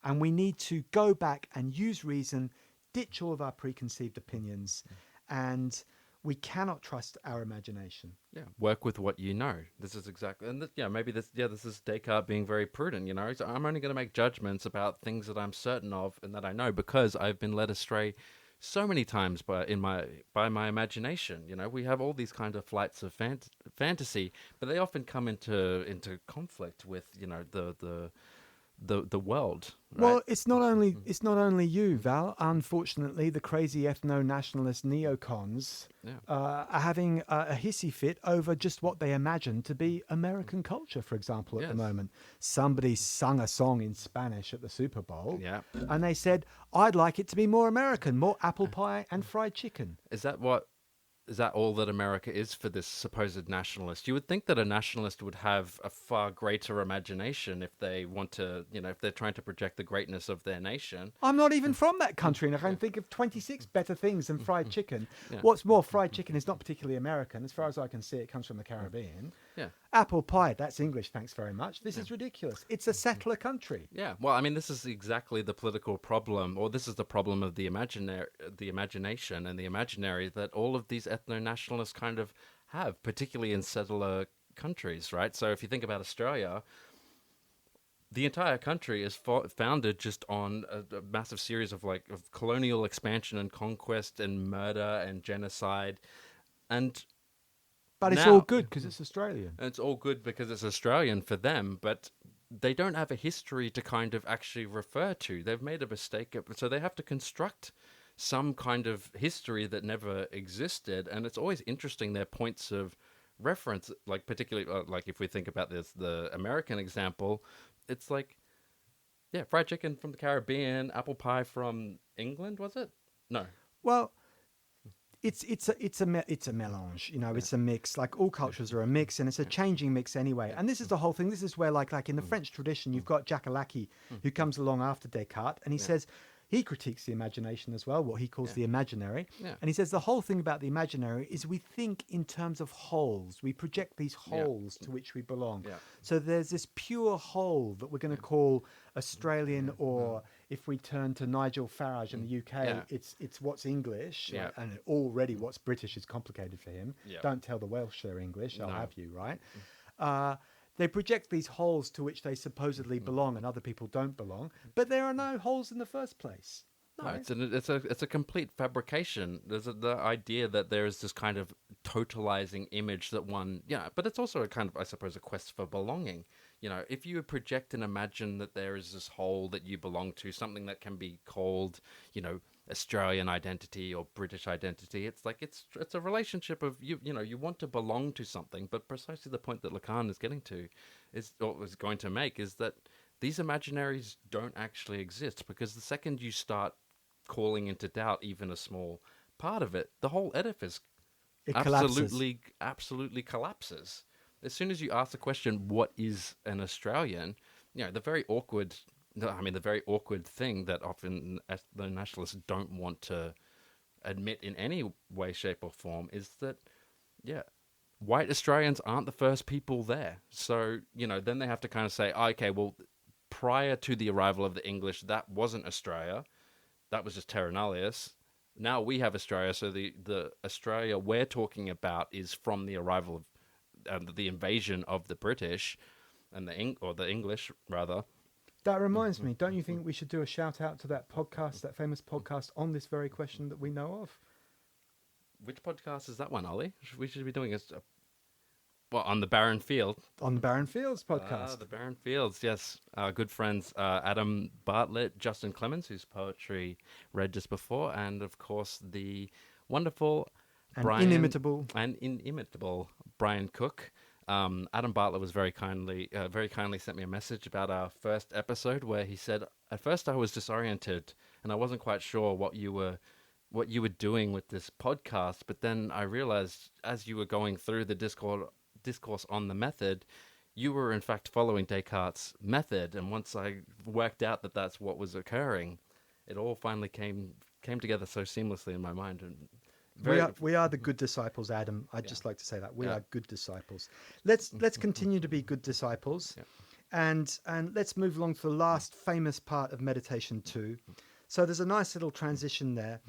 and we need to go back and use reason, ditch all of our preconceived opinions, and we cannot trust our imagination. Yeah, work with what you know. This is exactly, and maybe this is Descartes being very prudent. So I'm only going to make judgments about things that I'm certain of and that I know because I've been led astray so many times by my imagination. We have all these kind of flights of fantasy, but they often come into conflict with the world. Right? Well, it's not only you, Val. Unfortunately, the crazy ethno-nationalist neocons are having a hissy fit over just what they imagine to be American culture, for example, at the moment. Somebody sung a song in Spanish at the Super Bowl, and they said, "I'd like it to be more American, more apple pie and fried chicken." Is that all that America is for this supposed nationalist? You would think that a nationalist would have a far greater imagination if they want to, if they're trying to project the greatness of their nation. I'm not even from that country, and I can think of 26 better things than fried chicken. What's more, fried chicken is not particularly American. As far as I can see, it comes from the Caribbean. Yeah. Apple pie, that's English, thanks very much. This is ridiculous. It's a settler country. Yeah, well, I mean, this is exactly the political problem, or this is the problem of the imagination and the imaginary that all of these ethno-nationalists kind of have, particularly in settler countries, right? So if you think about Australia, the entire country is founded just on a massive series of colonial expansion and conquest and murder and genocide, But it's all good because it's Australian. It's all good because it's Australian for them, but they don't have a history to kind of actually refer to. They've made a mistake, so they have to construct some kind of history that never existed. And it's always interesting, their points of reference, particularly if we think about the American example, it's fried chicken from the Caribbean, apple pie from England, was it? No. Well, it's a melange, it's a mix. Like all cultures are a mix, and it's a changing mix anyway. And this is the whole thing. This is where like in the French tradition, you've got Jacques Lackey, who comes along after Descartes, and he says he critiques the imagination as well, what he calls the imaginary. Yeah. And he says the whole thing about the imaginary is we think in terms of wholes. We project these wholes to which we belong. Yeah. So there's this pure whole that we're going to call Australian or if we turn to Nigel Farage in the UK, Yeah. it's what's English, Yeah. right? And already what's British is complicated for him. Yeah. Don't tell the Welsh they're English, I'll No. have you, right? They project these holes to which they supposedly belong and other people don't belong, but there are no holes in the first place. No, Right? it's a complete fabrication. There's the idea that there is this kind of totalizing image that one, but it's also a kind of, I suppose, a quest for belonging. If you project and imagine that there is this whole that you belong to, something that can be called, Australian identity or British identity, it's like it's a relationship of you want to belong to something, but precisely the point that Lacan is getting to is going to make is that these imaginaries don't actually exist, because the second you start calling into doubt even a small part of it, the whole edifice It collapses. absolutely collapses. As soon as you ask the question, what is an Australian, the very awkward thing that often the nationalists don't want to admit in any way, shape or form is that, white Australians aren't the first people there. So, then they have to kind of say, okay, well, prior to the arrival of the English, that wasn't Australia. That was just Terra Nullius. Now we have Australia, so the Australia we're talking about is from the arrival of the invasion of the British and the English rather. That reminds me, don't you think we should do a shout out to that podcast, that famous podcast on this very question that we know of? Which podcast is that one, Ollie? We should be doing on the Barren Field. On the Barren Fields podcast. The Barren Fields, yes. Our good friends Adam Bartlett, Justin Clemens, whose poetry read just before, and of course the wonderful inimitable Brian Cook. Adam Bartlett was very kindly sent me a message about our first episode, where he said, at first I was disoriented and I wasn't quite sure what you were doing with this podcast, but then I realized as you were going through the discourse on the method, you were in fact following Descartes' method, and once I worked out that that's what was occurring, it all finally came together so seamlessly in my mind. And we are the good disciples, Adam. I'd just like to say that we are good disciples. Let's continue to be good disciples, and let's move along to the last famous part of meditation 2. So there's a nice little transition there.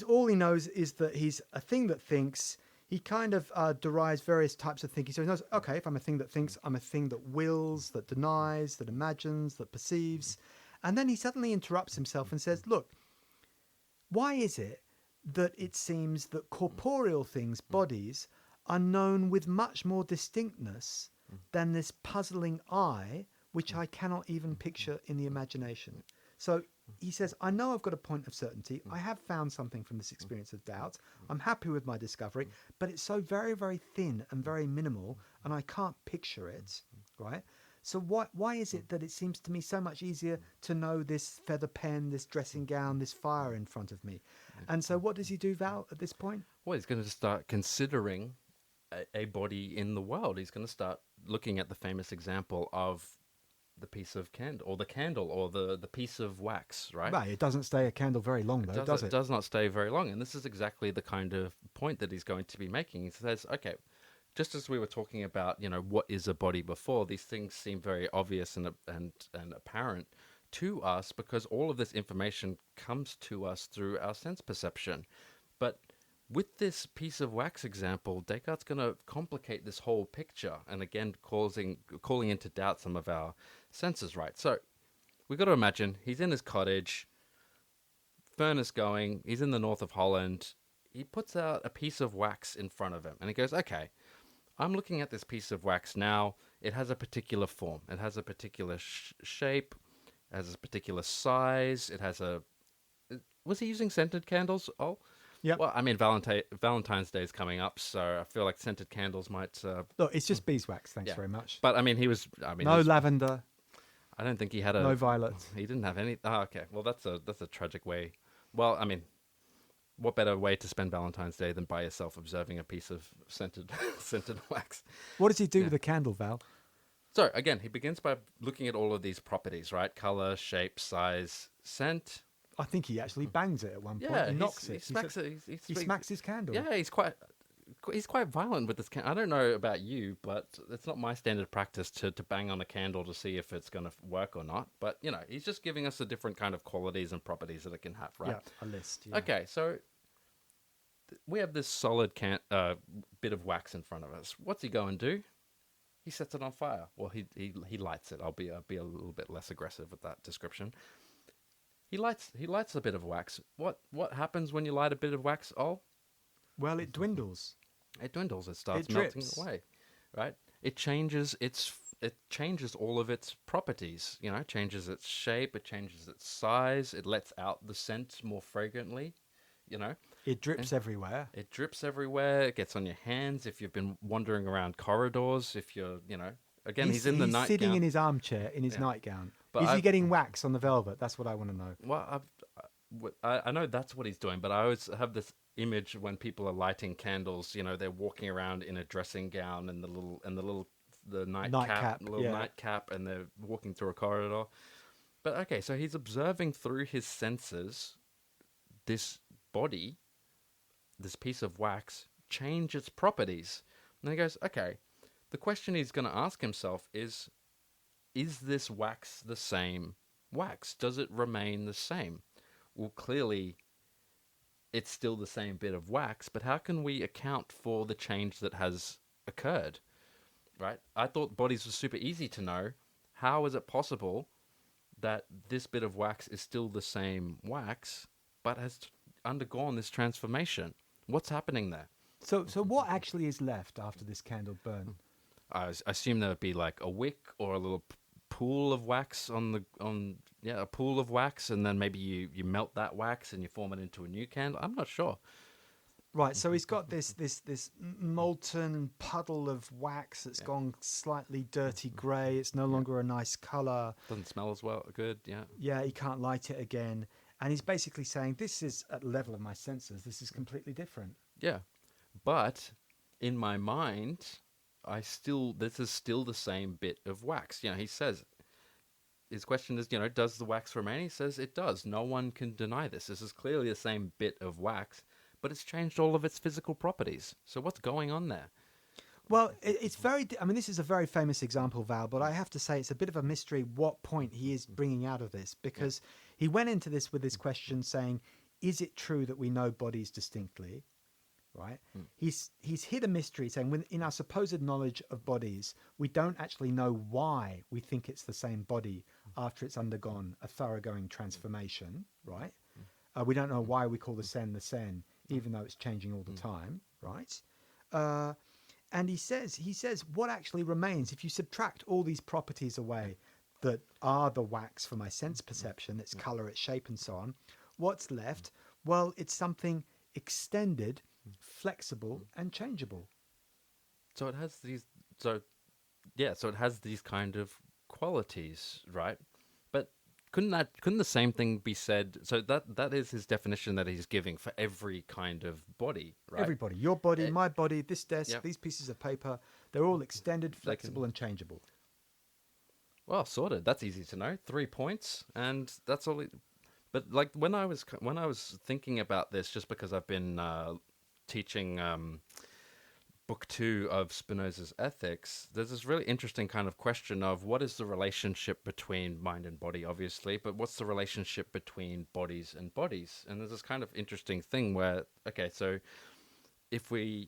All he knows is that he's a thing that thinks. He kind of derives various types of thinking. So he knows, okay, if I'm a thing that thinks, I'm a thing that wills, that denies, that imagines, that perceives. And then he suddenly interrupts himself and says, look, why is it that it seems that corporeal things, bodies, are known with much more distinctness than this puzzling I, which I cannot even picture in the imagination? So he says, I know I've got a point of certainty. I have found something from this experience of doubt. I'm happy with my discovery, but it's so very, very thin and very minimal, and I can't picture it, right? So why is it that it seems to me so much easier to know this feather pen, this dressing gown, this fire in front of me? And so what does he do, Val, at this point? Well, he's going to start considering a body in the world. He's going to start looking at the famous example of the piece of candle, or the candle, or the piece of wax, right? Right, it doesn't stay a candle very long, though, does it? It does not stay very long, and this is exactly the kind of point that he's going to be making. He says, okay, just as we were talking about, what is a body before, these things seem very obvious and apparent to us because all of this information comes to us through our sense perception. But with this piece of wax example, Descartes' going to complicate this whole picture, and again calling into doubt some of our senses, right? So we've got to imagine he's in his cottage, furnace going, he's in the north of Holland, he puts out a piece of wax in front of him, and he goes, okay, I'm looking at this piece of wax now, it has a particular form, it has a particular shape, it has a particular size, it has a... Was he using scented candles? Oh, yeah. Well, I mean, Valentine's Day is coming up, so I feel like scented candles might... Look, it's just beeswax, thanks very much. But, I mean, no lavender. I don't think he had no violets. He didn't have any... Oh, okay. Well, that's a tragic way. Well, I mean, what better way to spend Valentine's Day than by yourself observing a piece of scented wax? What does he do with the candle, Val? So, again, he begins by looking at all of these properties, right? Color, shape, size, scent... I think he actually bangs it at one point. He knocks it. He smacks it. He smacks his candle. Yeah, he's quite he's quite violent with this. I don't know about you, but it's not my standard practice to bang on a candle to see if it's going to work or not. But he's just giving us the different kind of qualities and properties that it can have, right? Yeah, a list. Yeah. Okay, so we have this solid bit of wax in front of us. What's he going to do? He sets it on fire. Well, he lights it. I'll be a little bit less aggressive with that description. He lights a bit of wax. What happens when you light a bit of wax, Ol? Well, it dwindles. It dwindles. It starts It melting drips. away, right? It changes all of its properties. It changes its shape. It changes its size. It lets out the scent more fragrantly. It drips everywhere. It drips everywhere. It gets on your hands if you've been wandering around corridors. If you're, again, he's in the nightgown. He's sitting in his armchair in his nightgown. But Is he getting wax on the velvet? That's what I want to know. Well, I know that's what he's doing, but I always have this image when people are lighting candles. They're walking around in a dressing gown and the nightcap, nightcap, and they're walking through a corridor. But okay, so he's observing through his senses this body, this piece of wax, change its properties. And he goes, okay, the question he's going to ask himself is this wax the same wax? Does it remain the same? Well, clearly, it's still the same bit of wax, but how can we account for the change that has occurred? Right? I thought bodies were super easy to know. How is it possible that this bit of wax is still the same wax, but has undergone this transformation? What's happening there? So what actually is left after this candle burn? I assume there would be like a wick or a little pool of wax a pool of wax, and then maybe you melt that wax and you form it into a new candle. I'm not sure. Right, so he's got this molten puddle of wax that's gone slightly dirty grey. It's no longer a nice colour. Doesn't smell as well good, yeah. Yeah, he can't light it again. And he's basically saying, this is, at the level of my senses, this is completely different. Yeah. But in my mind, this is still the same bit of wax. He says, his question is, does the wax remain? He says it does. No one can deny this. This is clearly the same bit of wax, but it's changed all of its physical properties. So what's going on there? Well, it's this is a very famous example, Val, but I have to say it's a bit of a mystery what point he is bringing out of this, because he went into this with this question saying, is it true that we know bodies distinctly? Right? He's hid a mystery saying, in our supposed knowledge of bodies, we don't actually know why we think it's the same body after it's undergone a thoroughgoing transformation, right? We don't know why we call the sen, even though it's changing all the time, right? And he says what actually remains if you subtract all these properties away that are the wax for my sense perception, its color, its shape, and so on. What's left? Well, it's something extended, flexible, and changeable. So it has these. So it has these kind of qualities, right? But couldn't the same thing be said? So that is his definition that he's giving for every kind of body, right? Everybody, your body, my body, this desk, these pieces of paper, they're all extended, flexible, and changeable. Well, sorted. That's easy to know. 3 points, and that's all. But like when I was thinking about this, just because I've been teaching book 2 of Spinoza's Ethics, there's this really interesting kind of question of what is the relationship between mind and body, obviously, but what's the relationship between bodies and bodies? And there's this kind of interesting thing where, okay, so if we're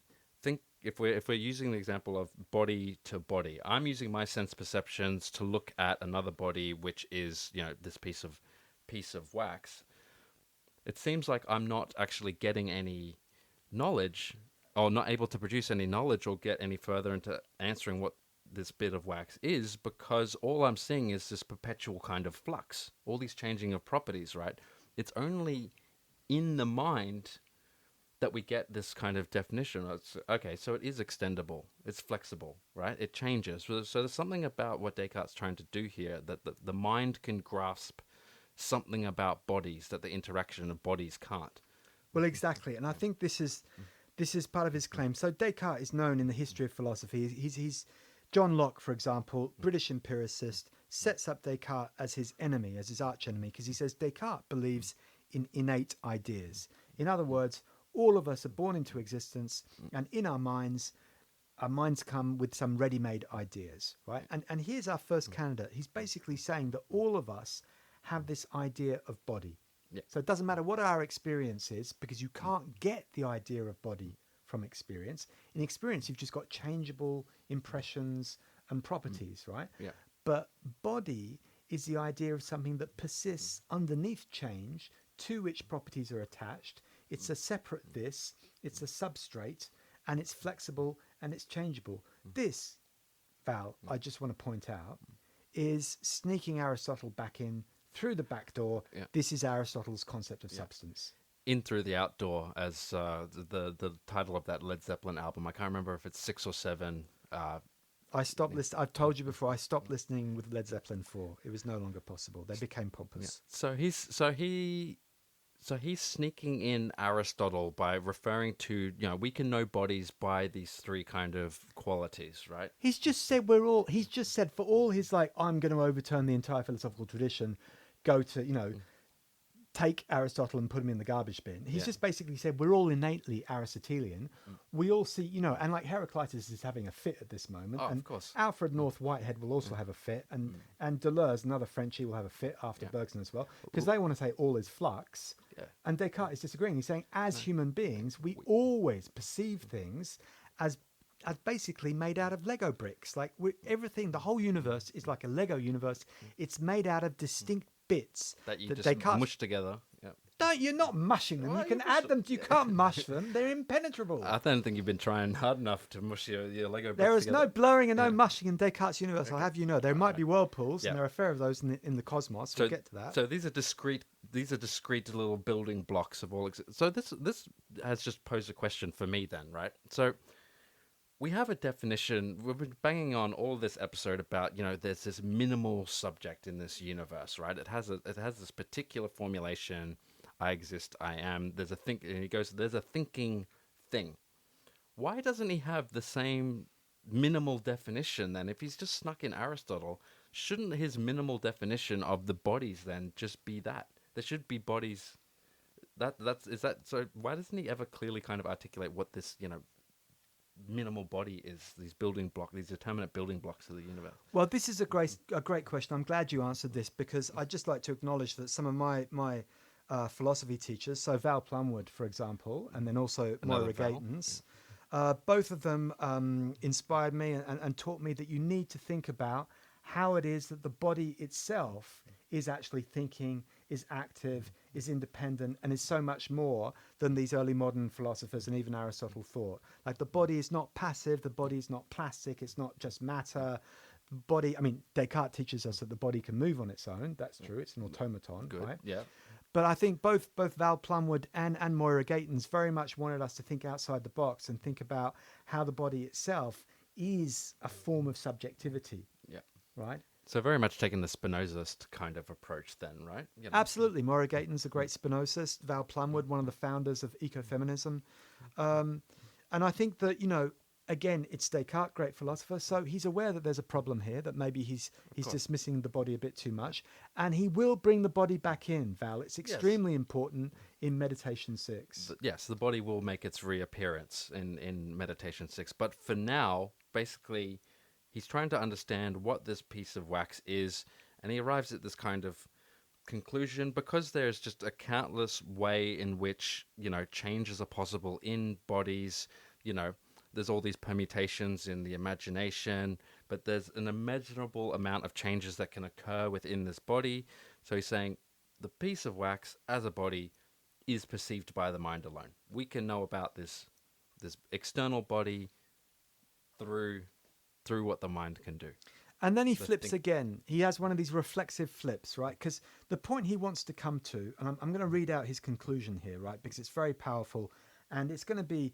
using the example of body to body, I'm using my sense perceptions to look at another body, which is, this piece of wax. It seems like I'm not actually getting any knowledge, or not able to produce any knowledge or get any further into answering what this bit of wax is, because all I'm seeing is this perpetual kind of flux, all these changing of properties, right? It's only in the mind that we get this kind of definition. Okay, so it is extendable, it's flexible, right? It changes. So there's something about what Descartes is trying to do here, that the mind can grasp something about bodies that the interaction of bodies can't. Well, exactly. And I think this is part of his claim. So Descartes is known in the history of philosophy. He's John Locke, for example, British empiricist, sets up Descartes as his enemy, as his arch enemy, because he says Descartes believes in innate ideas. In other words, all of us are born into existence, and in our minds come with some ready-made ideas, right? And here's our first candidate. He's basically saying that all of us have this idea of body. Yeah. So it doesn't matter what our experience is, because you can't get the idea of body from experience. In experience, you've just got changeable impressions and properties, right? Yeah. But body is the idea of something that persists underneath change, to which properties are attached. It's a separate this, it's a substrate, and it's flexible and it's changeable. This, Val, I just want to point out, is sneaking Aristotle back in through the back door. Yeah. This is Aristotle's concept of substance. In Through the Outdoor, as the title of that Led Zeppelin album. I can't remember if it's 6 or 7. I've told you before, I stopped listening with Led Zeppelin 4. It was no longer possible. They became pompous. Yeah. So he's sneaking in Aristotle by referring to, we can know bodies by these 3 kind of qualities, right? He's just said for all his I'm going to overturn the entire philosophical tradition, go to, take Aristotle and put him in the garbage bin. He's just basically said we're all innately Aristotelian. We all see, and like Heraclitus is having a fit at this moment. Oh, and of course. Alfred North Whitehead will also have a fit. And Deleuze, another Frenchie, will have a fit after Bergson as well. Because they want to say all is flux. Yeah. And Descartes is disagreeing. He's saying as human beings, we always perceive things as basically made out of Lego bricks. Like everything, the whole universe is like a Lego universe. It's made out of distinct bits that you just mush together. Yeah. No, you're not mushing them. You can add them. You can't mush them. They're impenetrable. I don't think you've been trying hard enough to mush your Lego bricks There is together. no blurring and no mushing in Descartes' universe. I'll have you know. There might be whirlpools, and there are a fair of those in the cosmos. We'll get to that. So these are discrete little building blocks of all. So this has just posed a question for me then, right? So we have a definition. We've been banging on all this episode about, there's this minimal subject in this universe, right? It has this particular formulation. I exist, I am. There's a and he goes, there's a thinking thing. Why doesn't he have the same minimal definition then? If he's just snuck in Aristotle, shouldn't his minimal definition of the bodies then just be that? There should be bodies. So why doesn't he ever clearly kind of articulate what this, minimal body is, these determinate building blocks of the universe? Well, this is a great question. I'm glad you answered this, because I'd just like to acknowledge that some of my philosophy teachers, so Val Plumwood, for example, and then also Moira Gatens, both of them inspired me and taught me that you need to think about how it is that the body itself is actually thinking, is active, is independent, and is so much more than these early modern philosophers and even Aristotle thought. Like, the body is not passive, the body is not plastic, it's not just matter. The body, Descartes teaches us that the body can move on its own. That's true. It's an automaton, Good. right? Yeah. But I think both Val Plumwood and Moira Gatens very much wanted us to think outside the box and think about how the body itself is a form of subjectivity. Yeah. Right? So very much taking the Spinozist kind of approach then, right? Absolutely. Moira Gatens, a great Spinozist. Val Plumwood, one of the founders of ecofeminism. And I think that, again, it's Descartes, great philosopher, so he's aware that there's a problem here, that maybe he's dismissing the body a bit too much, and he will bring the body back in, Val. It's extremely important in Meditation 6. Yes, the body will make its reappearance in Meditation 6, but for now, basically, he's trying to understand what this piece of wax is, and he arrives at this kind of conclusion because there's just a countless way in which, changes are possible in bodies, There's all these permutations in the imagination, but there's an immeasurable amount of changes that can occur within this body. So he's saying the piece of wax as a body is perceived by the mind alone. We can know about this external body through what the mind can do. And then he flips again. He has one of these reflexive flips, right? Because the point he wants to come to, and I'm going to read out his conclusion here, right? Because it's very powerful. And it's going to be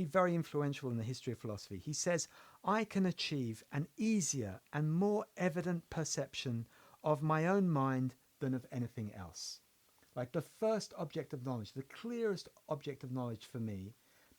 very influential in the history of philosophy. He says, I can achieve an easier and more evident perception of my own mind than of anything else. Like, the first object of knowledge, the clearest object of knowledge for me,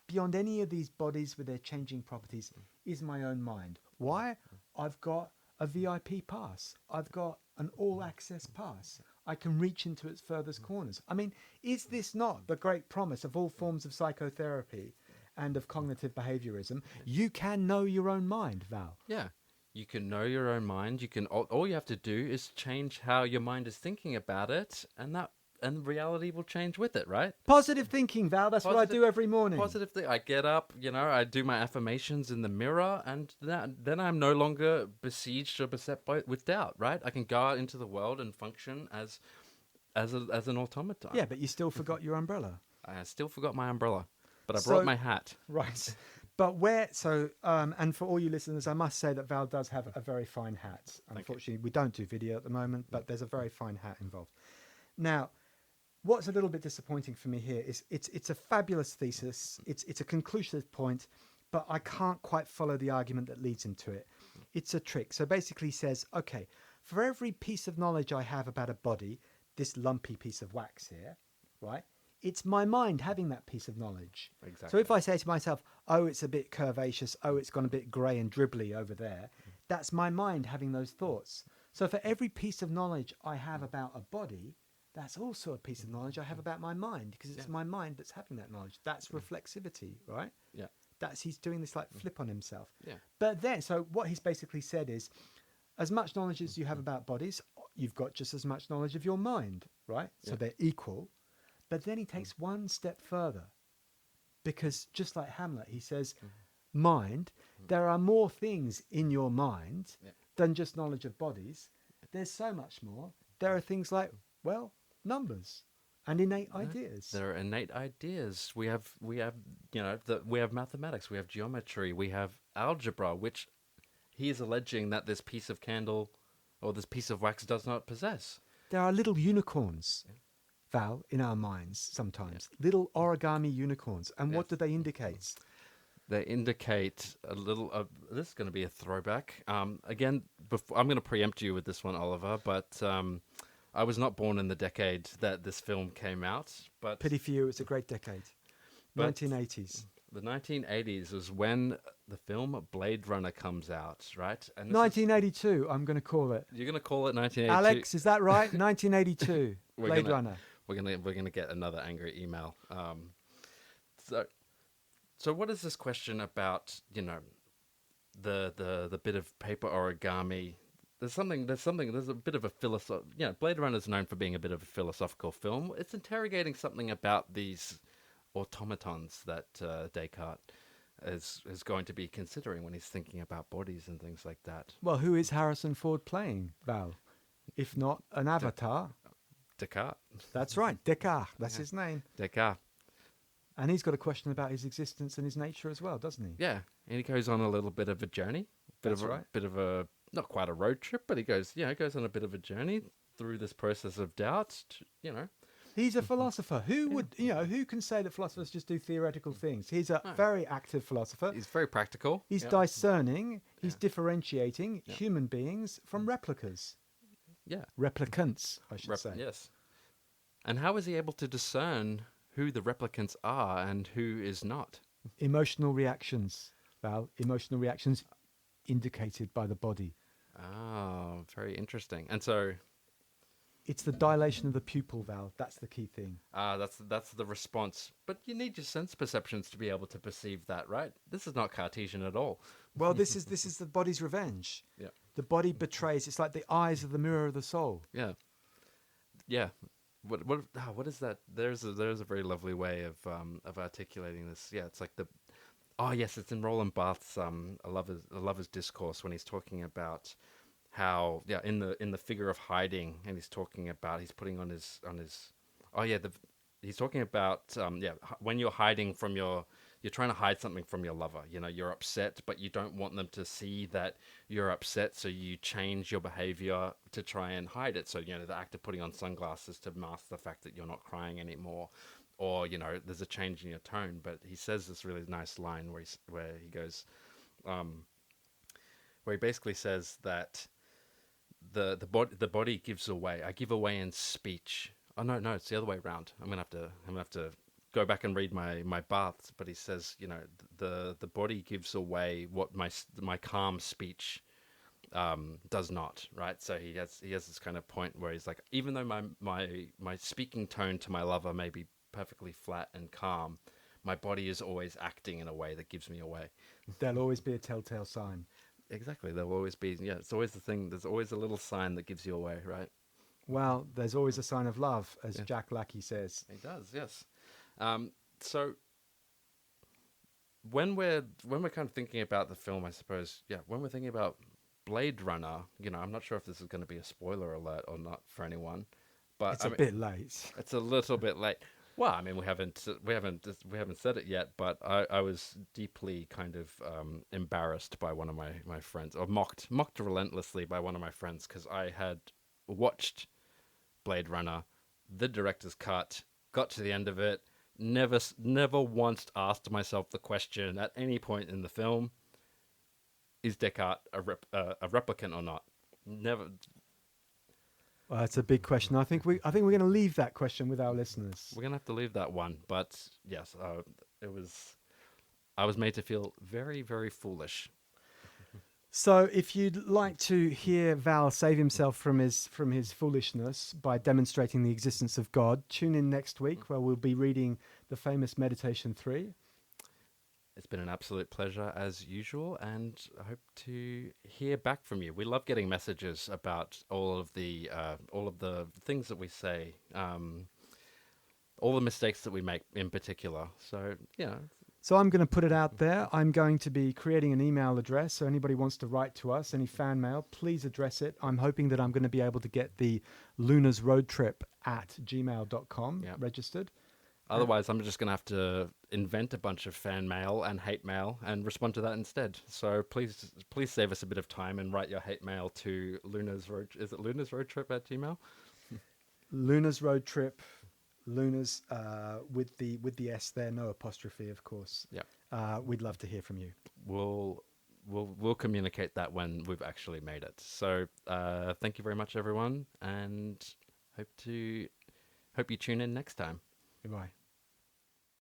beyond any of these bodies with their changing properties, is my own mind. Why? I've got a VIP pass. I've got an all-access pass. I can reach into its furthest corners. I mean, is this not the great promise of all forms of psychotherapy and of cognitive behaviorism? You can know your own mind, Val. Yeah. You can know your own mind. You can all you have to do is change how your mind is thinking about it, and reality will change with it, right? Positive thinking, Val. That's what I do every morning. Positive thing. I get up, I do my affirmations in the mirror, and then I'm no longer besieged or beset with doubt, right? I can go out into the world and function as an automaton. Yeah, but you still forgot your umbrella. I still forgot my umbrella, but I So- brought my hat. Right. But and for all you listeners, I must say that Val does have a very fine hat. Unfortunately, we don't do video at the moment, but there's a very fine hat involved. Now, what's a little bit disappointing for me here is it's a fabulous thesis. It's a conclusive point, but I can't quite follow the argument that leads into it. It's a trick. So basically he says, okay, for every piece of knowledge I have about a body, this lumpy piece of wax here, right? It's my mind having that piece of knowledge. Exactly. So if I say to myself, oh, it's a bit curvaceous, oh, it's gone a bit grey and dribbly over there, that's my mind having those thoughts. So for every piece of knowledge I have about a body, that's also a piece of knowledge I have about my mind, because it's my mind that's having that knowledge. That's reflexivity, right? Yeah. He's doing this like flip on himself. Yeah. But then, so what he's basically said is, as much knowledge as you have about bodies, you've got just as much knowledge of your mind, right? So they're equal. But then he takes one step further, because just like Hamlet, he says, mind, there are more things in your mind than just knowledge of bodies. There's so much more. There are things like, well, numbers and innate ideas. There are innate ideas. We have we have mathematics, we have geometry, we have algebra, which he is alleging that this piece of candle or this piece of wax does not possess. There are little unicorns, Val, in our minds sometimes. Little origami unicorns. And what do they indicate? They indicate a little. This is going to be a throwback. Again, I'm going to preempt you with this one, Oliver. But I was not born in the decade that this film came out. But Pity for you, it's a great decade. But- 1980s. the 1980s is when the film Blade Runner comes out, right? And 1982, I'm going to call it. you're going to call it 1982. Alex, is that right? 1982, We're Blade gonna- Runner. We're gonna get another angry email. So what is this question about? The bit of paper origami. There's a bit of a philosoph. Blade Runner is known for being a bit of a philosophical film. It's interrogating something about these automatons that Descartes is going to be considering when he's thinking about bodies and things like that. Well, who is Harrison Ford playing, Val? If not an avatar. Descartes. That's right, Descartes. That's his name. Descartes. And he's got a question about his existence and his nature as well, doesn't he? Yeah, and he goes on a little bit of a journey. That's right. Bit of a not quite a road trip, but he goes on a bit of a journey through this process of doubt. He's a philosopher. Who can say that philosophers just do theoretical things? He's a very active philosopher. He's very practical. He's Yeah. discerning. He's differentiating human beings from replicas. Yeah. Replicants, I should say. Yes. And how is he able to discern who the replicants are and who is not? Emotional reactions, Val. Emotional reactions indicated by the body. Oh, very interesting. And so, It's the dilation of the pupil, Val. That's the key thing. that's the response. But you need your sense perceptions to be able to perceive that, right? This is not Cartesian at all. Well, this is the body's revenge. Yeah. The body betrays. It's like the eyes of the mirror of the soul. Yeah. Yeah. What is that? There's a very lovely way of articulating this. Yeah, it's like it's in Roland Barthes' a lover's discourse when he's talking about how in the figure of hiding, and he's talking about he's putting on his he's talking about when you're hiding from you're trying to hide something from your lover. You're upset, but you don't want them to see that you're upset, so you change your behavior to try and hide it. So, the act of putting on sunglasses to mask the fact that you're not crying anymore, or, there's a change in your tone. But he says this really nice line where he goes, where he basically says that the body gives away. I give away in speech. Oh, no, it's the other way around. I'm gonna have to go back and read my Barthes, but he says, the body gives away what my calm speech does not, right? So he has this kind of point where he's like, even though my speaking tone to my lover may be perfectly flat and calm, my body is always acting in a way that gives me away. There'll always be a telltale sign. Exactly. There'll always be, yeah, it's always the thing. There's always a little sign that gives you away, right? Well, there's always a sign of love, as Yeah. Jack Lackey says. He does, yes. So when we're kind of thinking about the film, I suppose, yeah, when we're thinking about Blade Runner, I'm not sure if this is going to be a spoiler alert or not for anyone, but It's a bit late. it's a little bit late. Well, I mean, we haven't said it yet, but I was deeply kind of embarrassed by one of my friends, or mocked relentlessly by one of my friends, because I had watched Blade Runner, the director's cut, got to the end of it, never once asked myself the question at any point in the film: is Descartes a replicant or not? Never. Well, it's a big question. I think we're going to leave that question with our listeners. We're gonna have to leave that one, but yes, I was made to feel very, very foolish. So, if you'd like to hear Val save himself from his foolishness by demonstrating the existence of God, tune in next week where we'll be reading the famous Meditation 3. It's been an absolute pleasure as usual, and I hope to hear back from you. We love getting messages about all of the things that we say, all the mistakes that we make in particular. So yeah. So I'm going to put it out there. I'm going to be creating an email address. So anybody wants to write to us, any fan mail, please address it. I'm hoping that I'm going to be able to get the lunasroadtrip@gmail.com registered. Otherwise, I'm just going to have to invent a bunch of fan mail and hate mail and respond to that instead. So please save us a bit of time and write your hate mail to Luna's Road. Is it Luna's Road Trip at Gmail? Luna's Road Trip. Luna's with the S there, no apostrophe, of course. Yeah. We'd love to hear from you. We'll communicate that when we've actually made it. So thank you very much, everyone, and hope you tune in next time. Goodbye.